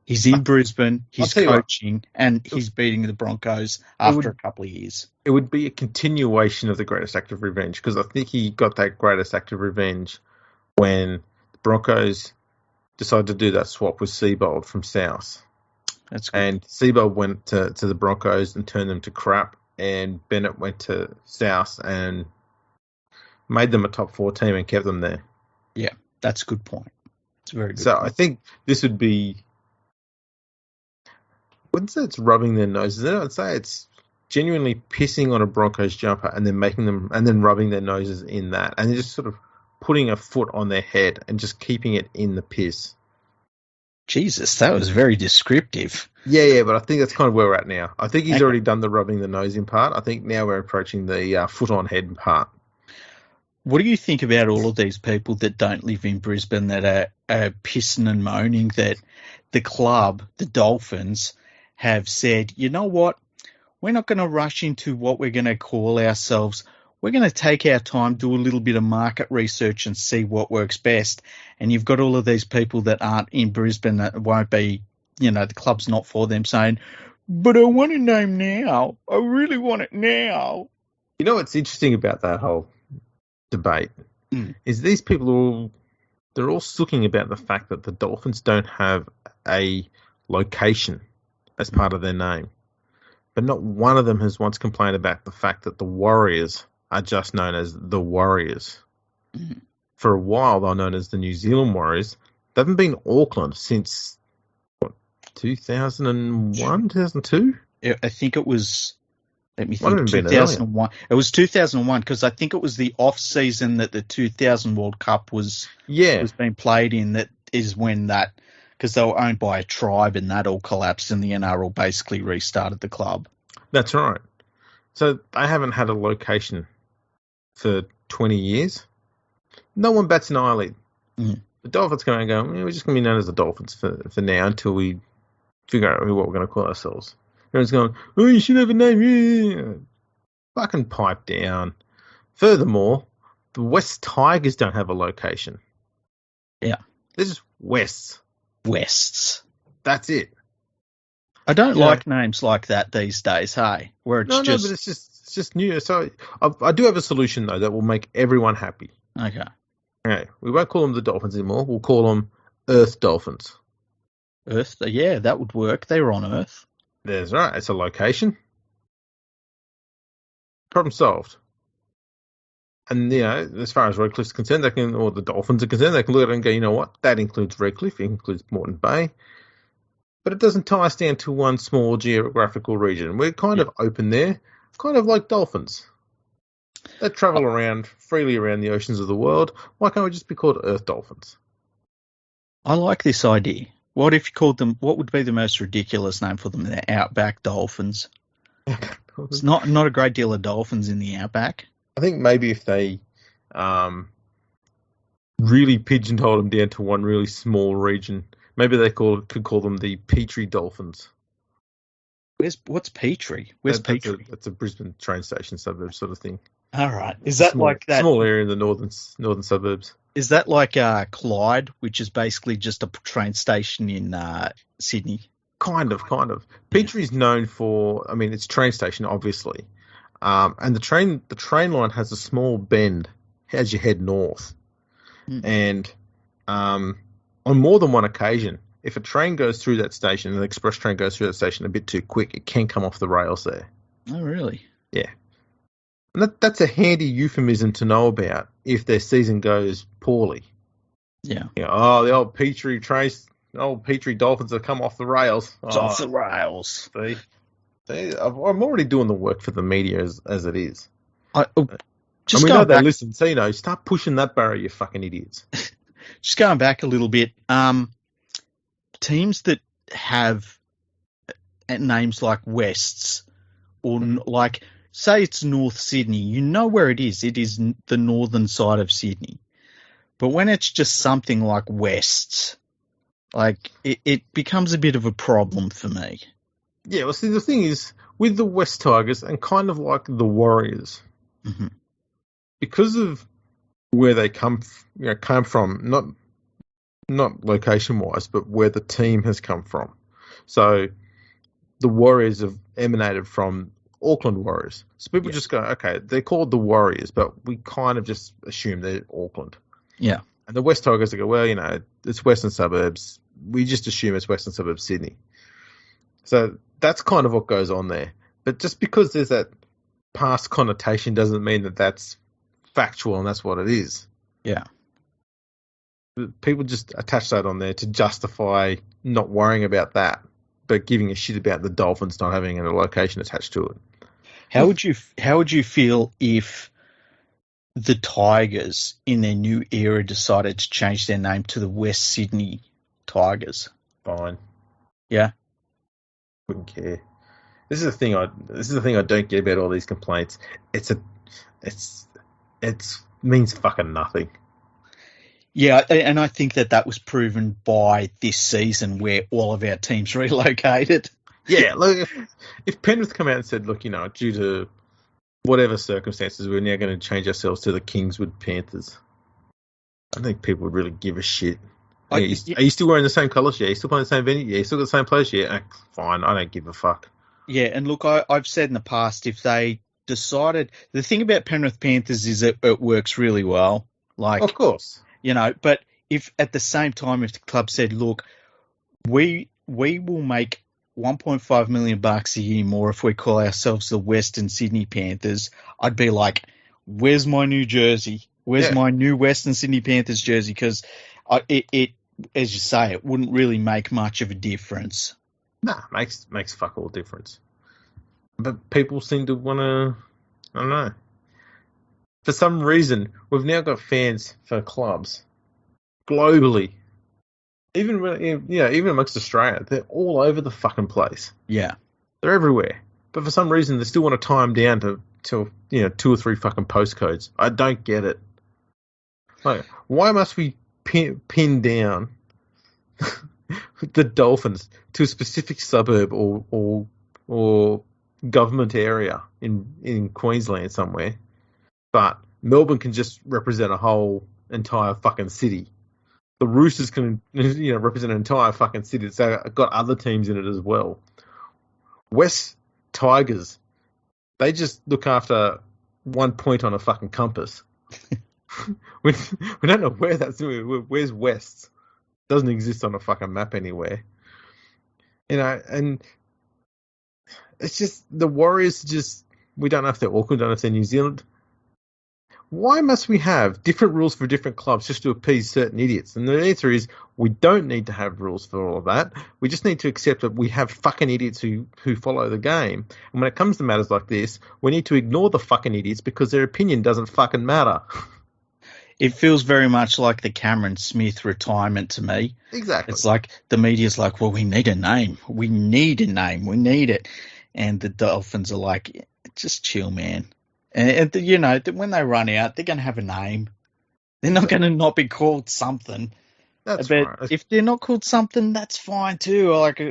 He's in Brisbane, he's coaching, and he's beating the Broncos after a couple of years. It would be a continuation of the greatest act of revenge, because I think he got that greatest act of revenge when the Broncos decided to do that swap with Seabold from South. That's good. And Seabold went to the Broncos and turned them to crap, and Bennett went to South and made them a top 4 team and kept them there. Yeah, that's a good point. It's very good. So point. I think this would be... I wouldn't say it's rubbing their noses in it. I'd say it's genuinely pissing on a Broncos jumper and then rubbing their noses in that, and just sort of putting a foot on their head and just keeping it in the piss. Jesus, that was very descriptive. Yeah, but I think that's kind of where we're at now. I think he's already done the rubbing the nose in part. I think now we're approaching the foot on head part. What do you think about all of these people that don't live in Brisbane that are pissing and moaning that the club, the Dolphins, have said, you know what, we're not going to rush into what we're going to call ourselves. We're going to take our time, do a little bit of market research and see what works best. And you've got all of these people that aren't in Brisbane that won't be, the club's not for them, saying, but I want a name now. I really want it now. You know what's interesting about that whole debate is these people they're all sooking about the fact that the Dolphins don't have a location as part of their name. But not one of them has once complained about the fact that the Warriors are just known as the Warriors. Mm-hmm. For a while, they're known as the New Zealand Warriors. They haven't been Auckland since, 2001, 2002? I think it was, let me think, 2001. It was 2001 because I think it was the off-season that the 2000 World Cup was being played in. That is when that, because they were owned by a tribe and that all collapsed and the NRL basically restarted the club. That's right. So they haven't had a location for 20 years. No one bats an eyelid. Mm. The Dolphins come and go, we're just going to be known as the Dolphins for now until we figure out what we're going to call ourselves. Everyone's going, you should have a name. Yeah. Fucking pipe down. Furthermore, the West Tigers don't have a location. Yeah. They're just Wests. That's it. I don't like names like that these days, hey? Where it's but it's just new. So I do have a solution though that will make everyone happy. Okay. We won't call them the Dolphins anymore. We'll call them Earth Dolphins. Earth? Yeah, that would work. They were on Earth. That's right. It's a location. Problem solved. And, as far as Redcliffe's concerned, or the Dolphins are concerned, they can look at it and go, you know what? That includes Redcliffe. It includes Moreton Bay. But it doesn't tie us down to one small geographical region. We're kind of open there, kind of like dolphins. They travel freely around the oceans of the world. Why can't we just be called Earth Dolphins? I like this idea. What if you called them, what would be the most ridiculous name for them? The Outback Dolphins. It's not a great deal of dolphins in the Outback. I think maybe if they really pigeonholed them down to one really small region, maybe they could call them the Petrie Dolphins. What's Petrie? Where's Petrie? That's a Brisbane train station suburb sort of thing. All right. Is that like that small area in the northern suburbs? Is that like Clyde, which is basically just a train station in Sydney? Kind of. Petrie's known for, its train station, obviously. And the train line has a small bend as you head north. Mm. And on more than one occasion, if a train goes through that station, an express train goes through that station a bit too quick, it can come off the rails there. Oh, really? Yeah. And that's a handy euphemism to know about if their season goes poorly. Yeah. The old Petrie Dolphins have come off the rails. It's off the rails. I'm already doing the work for the media as it is. Just and we know going they back, listen, so start pushing that barrier, you fucking idiots. just going back a little bit, teams that have names like Wests or like, say it's North Sydney, you know where it is. It is the northern side of Sydney. But when it's just something like Wests, like it becomes a bit of a problem for me. Yeah, well, see, the thing is, with the West Tigers and kind of like the Warriors, because of where they come from, not location-wise, but where the team has come from. So the Warriors have emanated from Auckland Warriors. So people just go, okay, they're called the Warriors, but we kind of just assume they're Auckland. Yeah. And the West Tigers, they go, well, it's Western Suburbs. We just assume it's Western Suburbs Sydney. So that's kind of what goes on there. But just because there's that past connotation doesn't mean that that's factual and that's what it is. Yeah. People just attach that on there to justify not worrying about that, but giving a shit about the Dolphins not having a location attached to it. How would you feel if the Tigers in their new era decided to change their name to the West Sydney Tigers? Fine. Yeah. Wouldn't care. This is the thing I don't get about all these complaints. It means fucking nothing. Yeah, and I think that was proven by this season where all of our teams relocated. Yeah, look, if Penrith come out and said, look, due to whatever circumstances, we're now going to change ourselves to the Kingswood Panthers, I think people would really give a shit. Are you still wearing the same colours? Yeah. Are you still playing the same venue? Yeah. You still got the same players? Yeah. Fine. I don't give a fuck. Yeah, and look, I've said in the past, if they decided... The thing about Penrith Panthers is it works really well. Like, of course. But if at the same time, if the club said, look, we will make $1.5 million a year more if we call ourselves the Western Sydney Panthers, I'd be like, where's my new jersey? Where's my new Western Sydney Panthers jersey? Because it, as you say, it wouldn't really make much of a difference. Nah, makes fuck all difference. But people seem to want to, I don't know. For some reason, we've now got fans for clubs globally. Even amongst Australia, they're all over the fucking place. Yeah, they're everywhere. But for some reason, they still want to tie them down to 2 or 3 fucking postcodes. I don't get it. Like, why must we pin down the Dolphins to a specific suburb or government area in Queensland somewhere? But Melbourne can just represent a whole entire fucking city. The Roosters can, represent an entire fucking city. So I've got other teams in it as well. West Tigers, they just look after 1 point on a fucking compass. we don't know where that's. Where's West? Doesn't exist on a fucking map anywhere. And it's just the Warriors. We don't know if they're Auckland, don't know if they're New Zealand. Why must we have different rules for different clubs just to appease certain idiots? And the answer is we don't need to have rules for all of that. We just need to accept that we have fucking idiots who follow the game. And when it comes to matters like this, we need to ignore the fucking idiots because their opinion doesn't fucking matter. It feels very much like the Cameron Smith retirement to me. Exactly. It's like the media's like, well, we need a name. We need a name. We need it. And the Dolphins are like, just chill, man. And when they run out, they're going to have a name. They're not going to not be called something. That's but right. If they're not called something, that's fine too. Like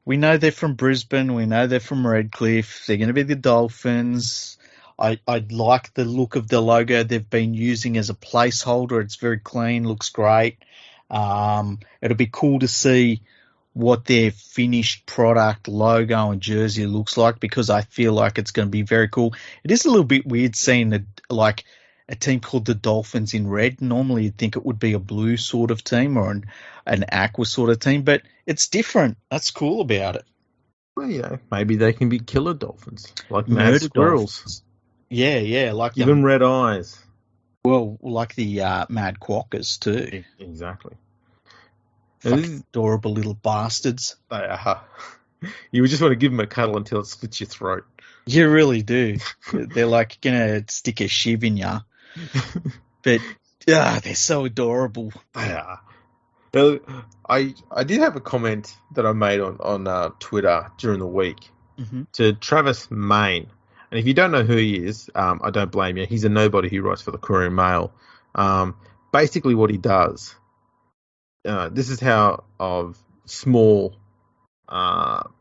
we know they're from Brisbane. We know they're from Redcliffe. They're going to be the Dolphins. I like the look of the logo they've been using as a placeholder. It's very clean, looks great. It'll be cool to see what their finished product logo and jersey looks like because I feel like it's going to be very cool. It is a little bit weird seeing a team called the Dolphins in red. Normally you'd think it would be a blue sort of team or an aqua sort of team, but it's different. That's cool about it. Well, maybe they can be killer dolphins, like mad squirrels. Dolphins. Yeah, like Give him red eyes. like the Mad Quackers too. Exactly. Fucking adorable little bastards. They are. You would just want to give them a cuddle until it slits your throat. You really do. They're like gonna stick a shiv in ya. But they're so adorable. They are. Well, I did have a comment that I made on Twitter during the week to Travis Main. And if you don't know who he is, I don't blame you. He's a nobody who writes for the Courier Mail. Basically what he does, this is how of small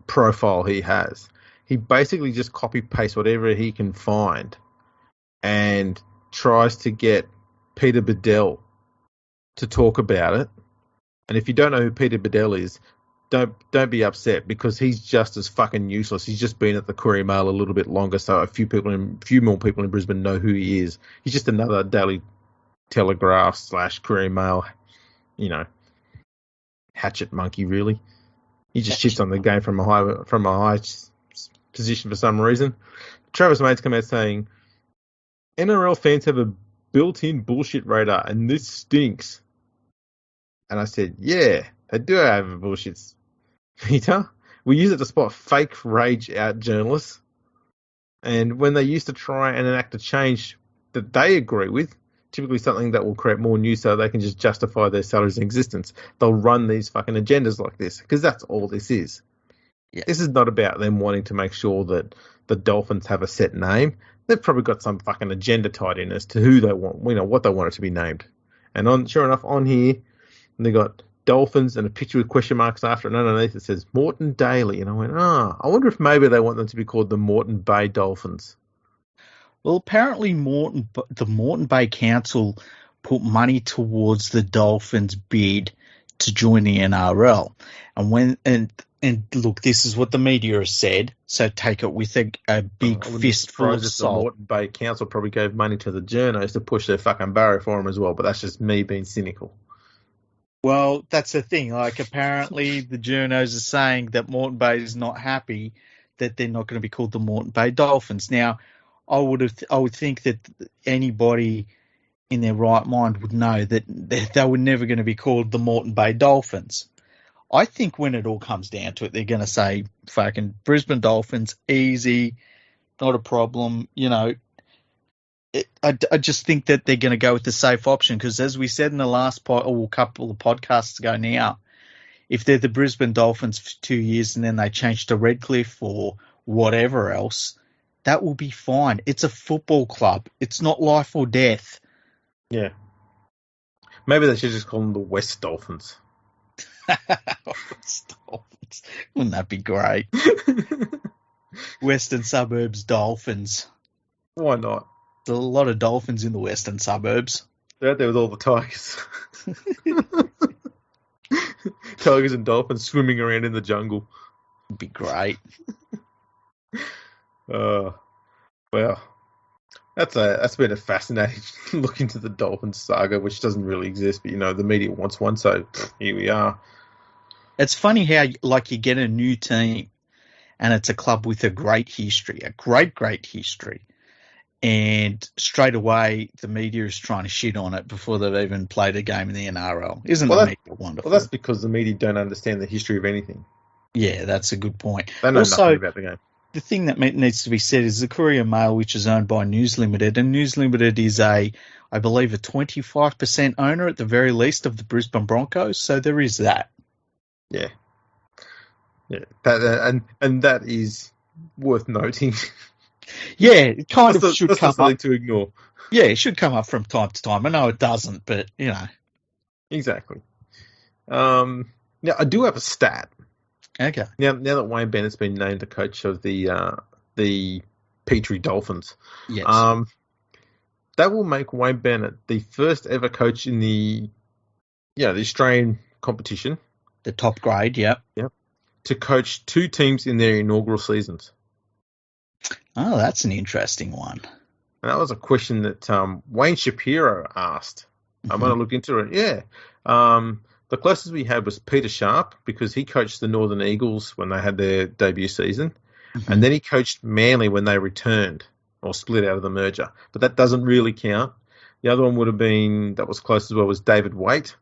profile he has. He basically just copy-pastes whatever he can find and tries to get Peter Bedell to talk about it. And if you don't know who Peter Bedell is, don't be upset because he's just as fucking useless. He's just been at the Courier Mail a little bit longer, so a few more people in Brisbane know who he is. He's just another Daily Telegraph / Courier Mail, hatchet monkey. Really, he just shits on the game from a high position for some reason. Travis Main's come out saying NRL fans have a built-in bullshit radar, and this stinks. And I said, yeah, they do have a bullshit meter. We use it to spot fake rage out journalists. And when they used to try and enact a change that they agree with, typically something that will create more news so they can just justify their salaries in existence, they'll run these fucking agendas like this, because that's all this is. Yeah. This is not about them wanting to make sure that the Dolphins have a set name. They've probably got some fucking agenda tied in as to who they want, what they want it to be named. And sure enough, on here, they got Dolphins and a picture with question marks after it, and underneath it says Moreton Daily. And I went, I wonder if maybe they want them to be called the Moreton Bay Dolphins. Well, apparently the Moreton Bay Council put money towards the Dolphins' bid to join the NRL. And look, this is what the media has said, so take it with a big fistful of salt. The Moreton Bay Council probably gave money to the journos to push their fucking barrow for them as well, but that's just me being cynical. Well, that's the thing. Like, apparently the journos are saying that Moreton Bay is not happy that they're not going to be called the Moreton Bay Dolphins. Now, I would think that anybody in their right mind would know that they were never going to be called the Moreton Bay Dolphins. I think when it all comes down to it, they're going to say fucking Brisbane Dolphins, easy, not a problem, I just think that they're going to go with the safe option because, as we said in the last couple of podcasts ago now, if they're the Brisbane Dolphins for 2 years and then they change to Redcliffe or whatever else, that will be fine. It's a football club. It's not life or death. Yeah. Maybe they should just call them the West Dolphins. West Dolphins. Wouldn't that be great? Western Suburbs Dolphins. Why not? There's a lot of dolphins in the western suburbs. They're out there with all the tigers. Tigers and dolphins swimming around in the jungle. It'd be great. Well, that's been a fascinating look into the Dolphins saga, which doesn't really exist, but the media wants one, so here we are. It's funny how you get a new team, and it's a club with a great history, a great history. And straight away, the media is trying to shit on it before they've even played a game in the NRL. Isn't the media wonderful? Well, that's because the media don't understand the history of anything. Yeah, that's a good point. They know nothing about the game. The thing that needs to be said is the Courier Mail, which is owned by News Limited, and News Limited is I believe, a 25% owner at the very least of the Brisbane Broncos. So there is that. Yeah. And that is worth noting. Yeah, it kind of should come up. To ignore. Yeah, it should come up from time to time. I know it doesn't, but, Exactly. Now, I do have a stat. Okay. Now that Wayne Bennett's been named the coach of the Petrie Dolphins, yes. That will make Wayne Bennett the first ever coach in the Australian competition. The top grade, yep. Yep. To coach two teams in their inaugural seasons. Oh, that's an interesting one. And that was a question that Wayne Shapiro asked. I might have looked into it. Yeah. The closest we had was Peter Sharp because he coached the Northern Eagles when they had their debut season. Mm-hmm. And then he coached Manly when they returned. or split out of the merger. But that doesn't really count. The other one would have been, that was close as well, was David Waite.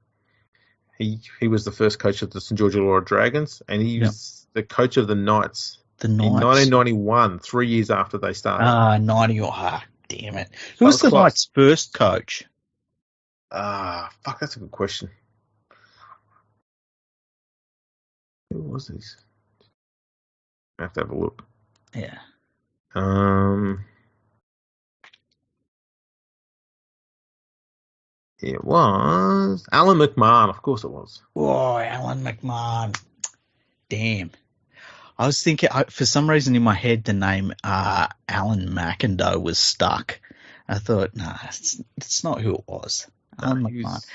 He was the first coach of the St. George Illawarra Dragons, and he was the coach of the Knights. The Knights. In 1991, 3 years after they started. 90. Damn it. Who was the Knights' first coach? Fuck, that's a good question. Who was this? I have to have a look. Yeah. It was Alan McMahon, of course it was. Oh, Alan McMahon. Damn. I was thinking, for some reason in my head, the name Alan McIndoe was stuck. I thought, it's not who it was. Alan McMahon.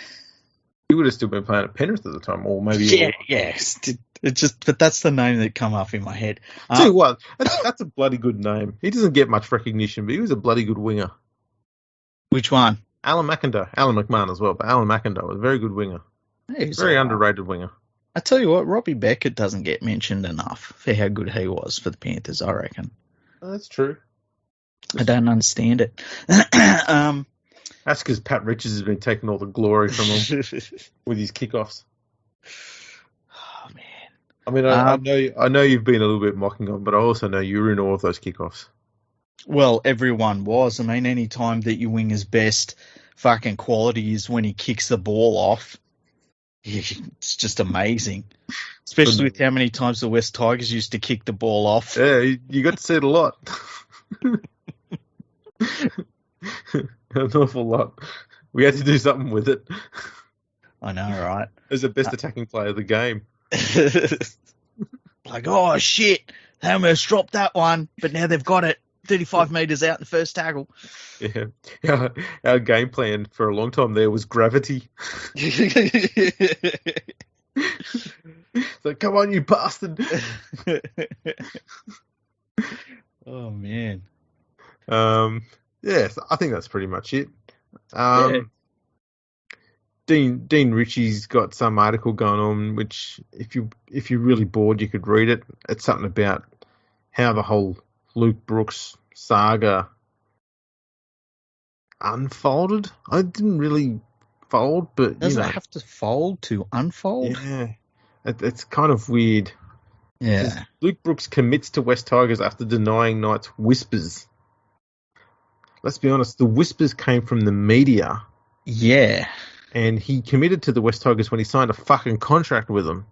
He would have still been playing at Penrith at the time, or maybe. Yes. But that's the name that come up in my head. Tell you what, that's a bloody good name. He doesn't get much recognition, but he was a bloody good winger. Which one? Alan McIndoe. Alan McMahon as well, but Alan McIndoe was a very good winger. Very underrated winger. I tell you what, Robbie Beckett doesn't get mentioned enough for how good he was for the Panthers, I reckon. That's true. I don't understand it. That's because Pat Richards has been taking all the glory from him with his kickoffs. Oh man! I mean, I know you've been a little bit mocking him, but I also know you were in all of those kickoffs. Well, everyone was. I mean, any time that your winger's best fucking quality is when he kicks the ball off, it's just amazing. Especially with how many times the West Tigers used to kick the ball off. Yeah, you got to see it a lot. An awful lot. We had to do something with it. I know, right? As the best attacking player of the game. Like, oh shit, they almost dropped that one, but now they've got it 35 metres out in the first tackle. Yeah. Our game plan for a long time there was gravity. So come on, you bastard. Oh man. Yes, I think that's pretty much it. Dean Ritchie's got some article going on, which if you're really bored, you could read it. It's something about how the whole Luke Brooks saga unfolded. I didn't really fold, but does it have to fold to unfold? Yeah, it's kind of weird. Yeah, Luke Brooks commits to West Tigers after denying Knights whispers. Let's be honest, the whispers came from the media. Yeah. And he committed to the West Tigers when he signed a fucking contract with them.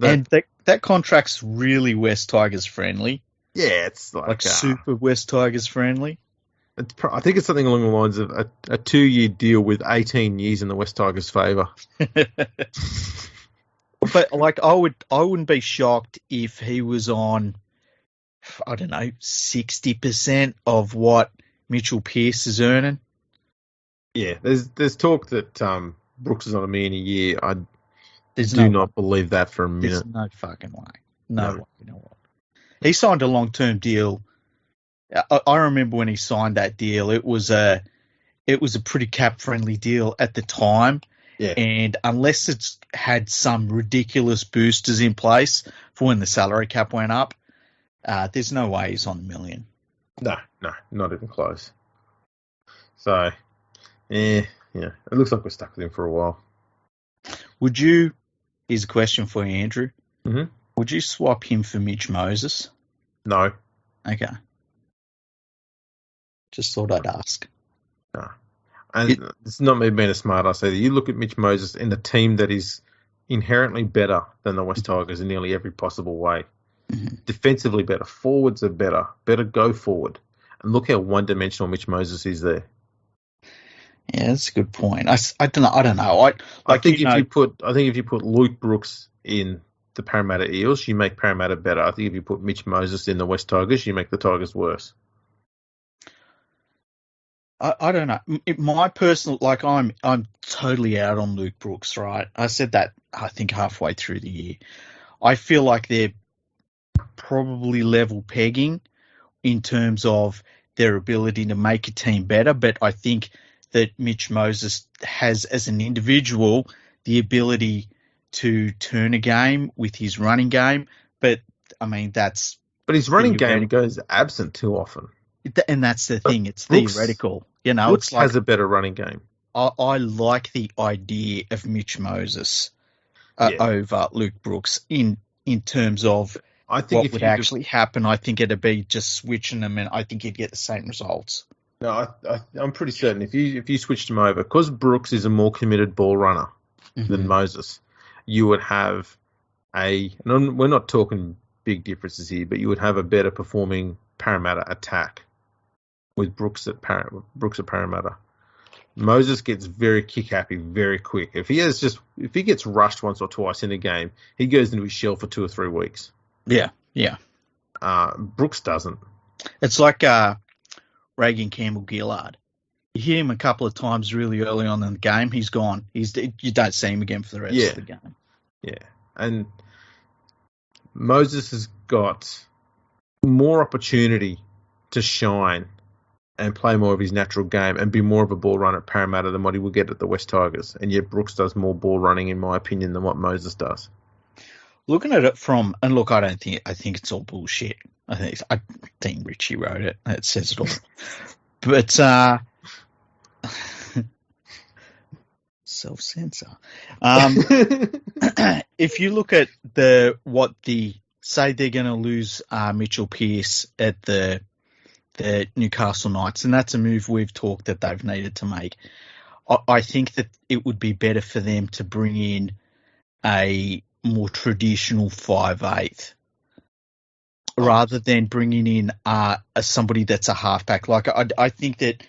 And that contract's really West Tigers friendly. Yeah, it's like super West Tigers friendly. I think it's something along the lines of a 2-year deal with 18 years in the West Tigers' favour. But like, I wouldn't be shocked if he was on, I don't know, 60% of what Mitchell Pearce is earning. Yeah, there's talk that Brooks is on $1 million a year. I do not believe that for a minute. There's no fucking way. No way. You know what? He signed a long-term deal. I remember when he signed that deal. It was a pretty cap-friendly deal at the time. Yeah. And unless it's had some ridiculous boosters in place for when the salary cap went up, there's no way he's on $1 million. No, not even close. So, it looks like we're stuck with him for a while. Here's a question for you, Andrew. Mm-hmm. Would you swap him for Mitch Moses? No. Okay. Just thought I'd ask. No. And it's not me being a smart ass either. You look at Mitch Moses in a team that is inherently better than the West Tigers in nearly every possible way. Mm-hmm. Defensively better. Forwards are better go forward. And look how one-dimensional Mitch Moses is there. Yeah, that's a good point. I don't know. I think if you put Luke Brooks in the Parramatta Eels, you make Parramatta better. I think if you put Mitch Moses in the West Tigers, you make the Tigers worse. I don't know. My personal, like, I'm totally out on Luke Brooks, right? I said that, I think, halfway through the year. I feel like they're probably level pegging in terms of their ability to make a team better, but I think that Mitch Moses has, as an individual, the ability to turn a game with his running game. But, I mean, But his running game goes absent too often. And that's the thing. It's Brooks, theoretical. You know, Brooks it's like has a better running game. I like the idea of Mitch Moses Yeah. over Luke Brooks in terms of I think what if would you actually happen. I think it'd be just switching them, and I think you'd get the same results. No, I'm pretty certain if you switched him over, because Brooks is a more committed ball runner than Moses, you would have and we're not talking big differences here, but you would have a better performing Parramatta attack with Brooks at Parramatta. Moses gets very kick happy very quick. If he gets rushed once or twice in a game, he goes into his shell for 2 or 3 weeks. Yeah. Brooks doesn't. It's like Reagan Campbell-Gillard. You hear him a couple of times really early on in the game, he's gone. You don't see him again for the rest of the game. Yeah, and Moses has got more opportunity to shine and play more of his natural game and be more of a ball runner at Parramatta than what he will get at the West Tigers. And yet Brooks does more ball running, in my opinion, than what Moses does. Looking at it I think it's all bullshit. I think Richie wrote it. It says it all. But self-censor. If you look at say they're going to lose Mitchell Pearce at the Newcastle Knights, and that's a move we've talked that they've needed to make. I think that it would be better for them to bring in a more traditional 5'8", rather than bringing in somebody that's a halfback. Like I think that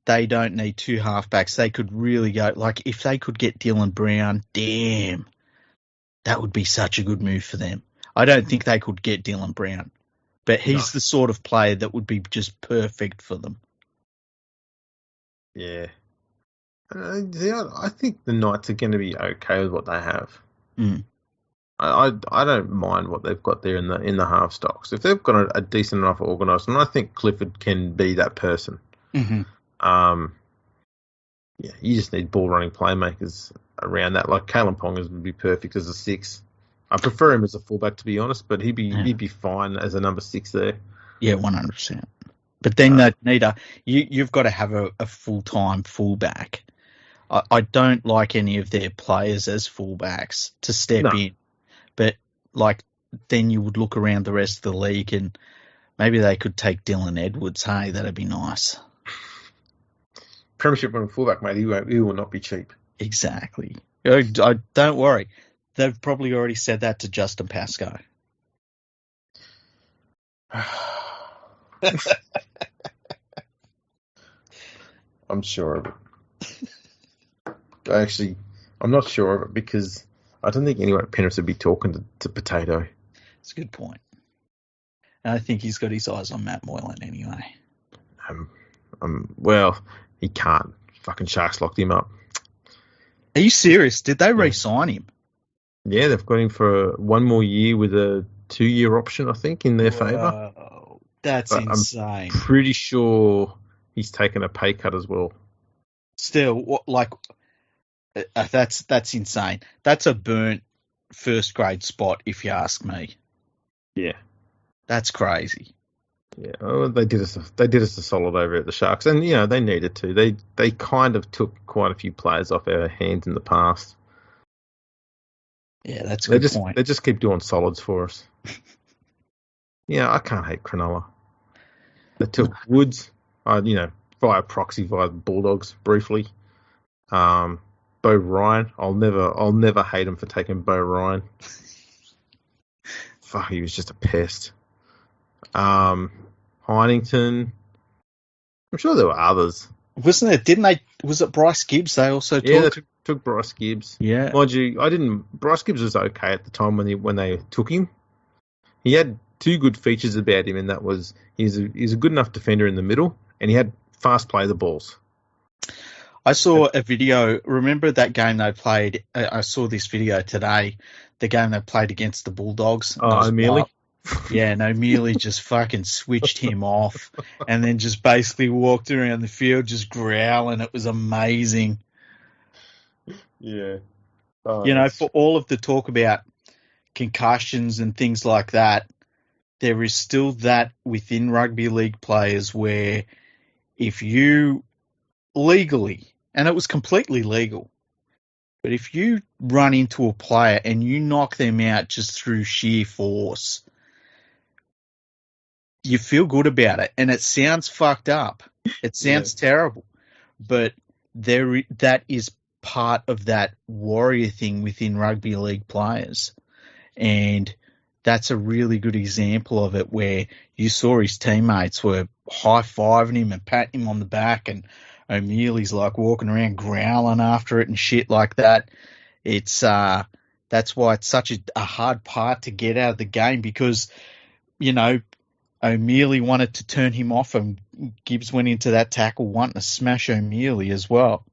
they don't need 2 halfbacks. They could really go, like, if they could get Dylan Brown, damn, that would be such a good move for them. I don't think they could get Dylan Brown, but he's the sort of player that would be just perfect for them. Yeah. I think the Knights are going to be okay with what they have. I don't mind what they've got there in the half stocks. If they've got a decent enough organised, and I think Clifford can be that person. Yeah, you just need ball running playmakers around that. Like Kalen Ponga would be perfect as a 6. I prefer him as a fullback, to be honest, but he'd be fine as a number 6 there. Yeah, 100%. But then you've got to have a full-time fullback. I don't like any of their players as fullbacks to step in, but like then you would look around the rest of the league and maybe they could take Dylan Edwards. Hey, that'd be nice. Premiership running fullback, mate. He will not be cheap. Exactly. Don't worry. They've probably already said that to Justin Pascoe. I'm sure of it. Actually, I'm not sure of it because I don't think anyone at Penrith would be talking to Potato. It's a good point. And I think he's got his eyes on Matt Moylan anyway. Well, he can't. Fucking Sharks locked him up. Are you serious? Did they re-sign him? Yeah, they've got him for 1 more year with a 2-year option, I think, in their favour. That's insane. I'm pretty sure he's taken a pay cut as well. Still, that's insane. That's a burnt first grade spot, if you ask me. Yeah, that's crazy. Yeah, they did us a solid over at the Sharks, and they needed to. They kind of took quite a few players off our hands in the past. Yeah, that's a good point. They just keep doing solids for us. Yeah, I can't hate Cronulla. They took Woods, via proxy via the Bulldogs briefly. Bo Ryan, I'll never hate him for taking Bo Ryan. Fuck, he was just a pest. Heinington. I'm sure there were others. Wasn't it? Didn't they? Was it Bryce Gibbs? They also took. Yeah, they took Bryce Gibbs. Yeah, mind you, Bryce Gibbs was okay at the time when they took him. He had 2 good features about him, and that was he's a good enough defender in the middle, and he had fast play the balls. I saw a video. Remember that game they played? I saw this video today. The game they played against the Bulldogs. Oh, O'Mealy? Yeah, and O'Mealy just fucking switched him off and then just basically walked around the field just growling. It was amazing. Yeah. For all of the talk about concussions and things like that, there is still that within rugby league players where if you legally, and it was completely legal, but if you run into a player and you knock them out just through sheer force, you feel good about it. And it sounds fucked up. It sounds terrible. But that is part of that warrior thing within rugby league players. And that's a really good example of it, where you saw his teammates were high-fiving him and patting him on the back, and O'Mealy's like walking around growling after it and shit like that. It's that's why it's such a hard part to get out of the game, because, you know, O'Mealy wanted to turn him off, and Gibbs went into that tackle wanting to smash O'Mealy as well.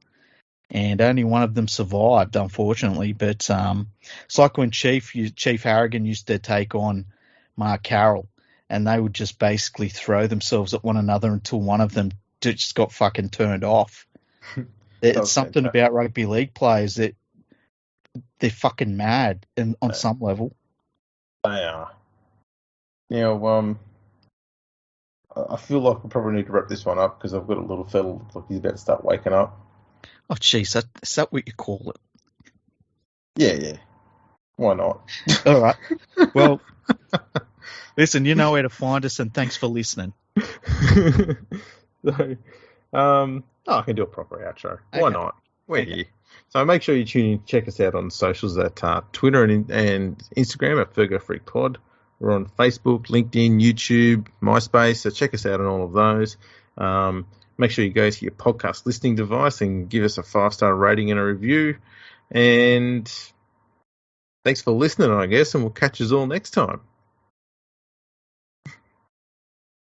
And only one of them survived, unfortunately. But it's like when Chief Harrigan used to take on Mark Carroll, and they would just basically throw themselves at one another until one of them just got fucking turned off. It's something about rugby league players that they're fucking mad on some level. They are. Now, I feel like we probably need to wrap this one up, because I've got a little fella look like he's about to start waking up. Oh, jeez, is that what you call it? Yeah. Why not? All right. Well, listen, you know where to find us, and thanks for listening. So, I can do a proper outro. Okay. Why not? We're here. So make sure you tune in, check us out on socials at Twitter and Instagram at Fergo Freak Pod. We're on Facebook, LinkedIn, YouTube, MySpace. So check us out on all of those. Make sure you go to your podcast listening device and give us a 5-star rating and a review. And thanks for listening, I guess, and we'll catch you all next time.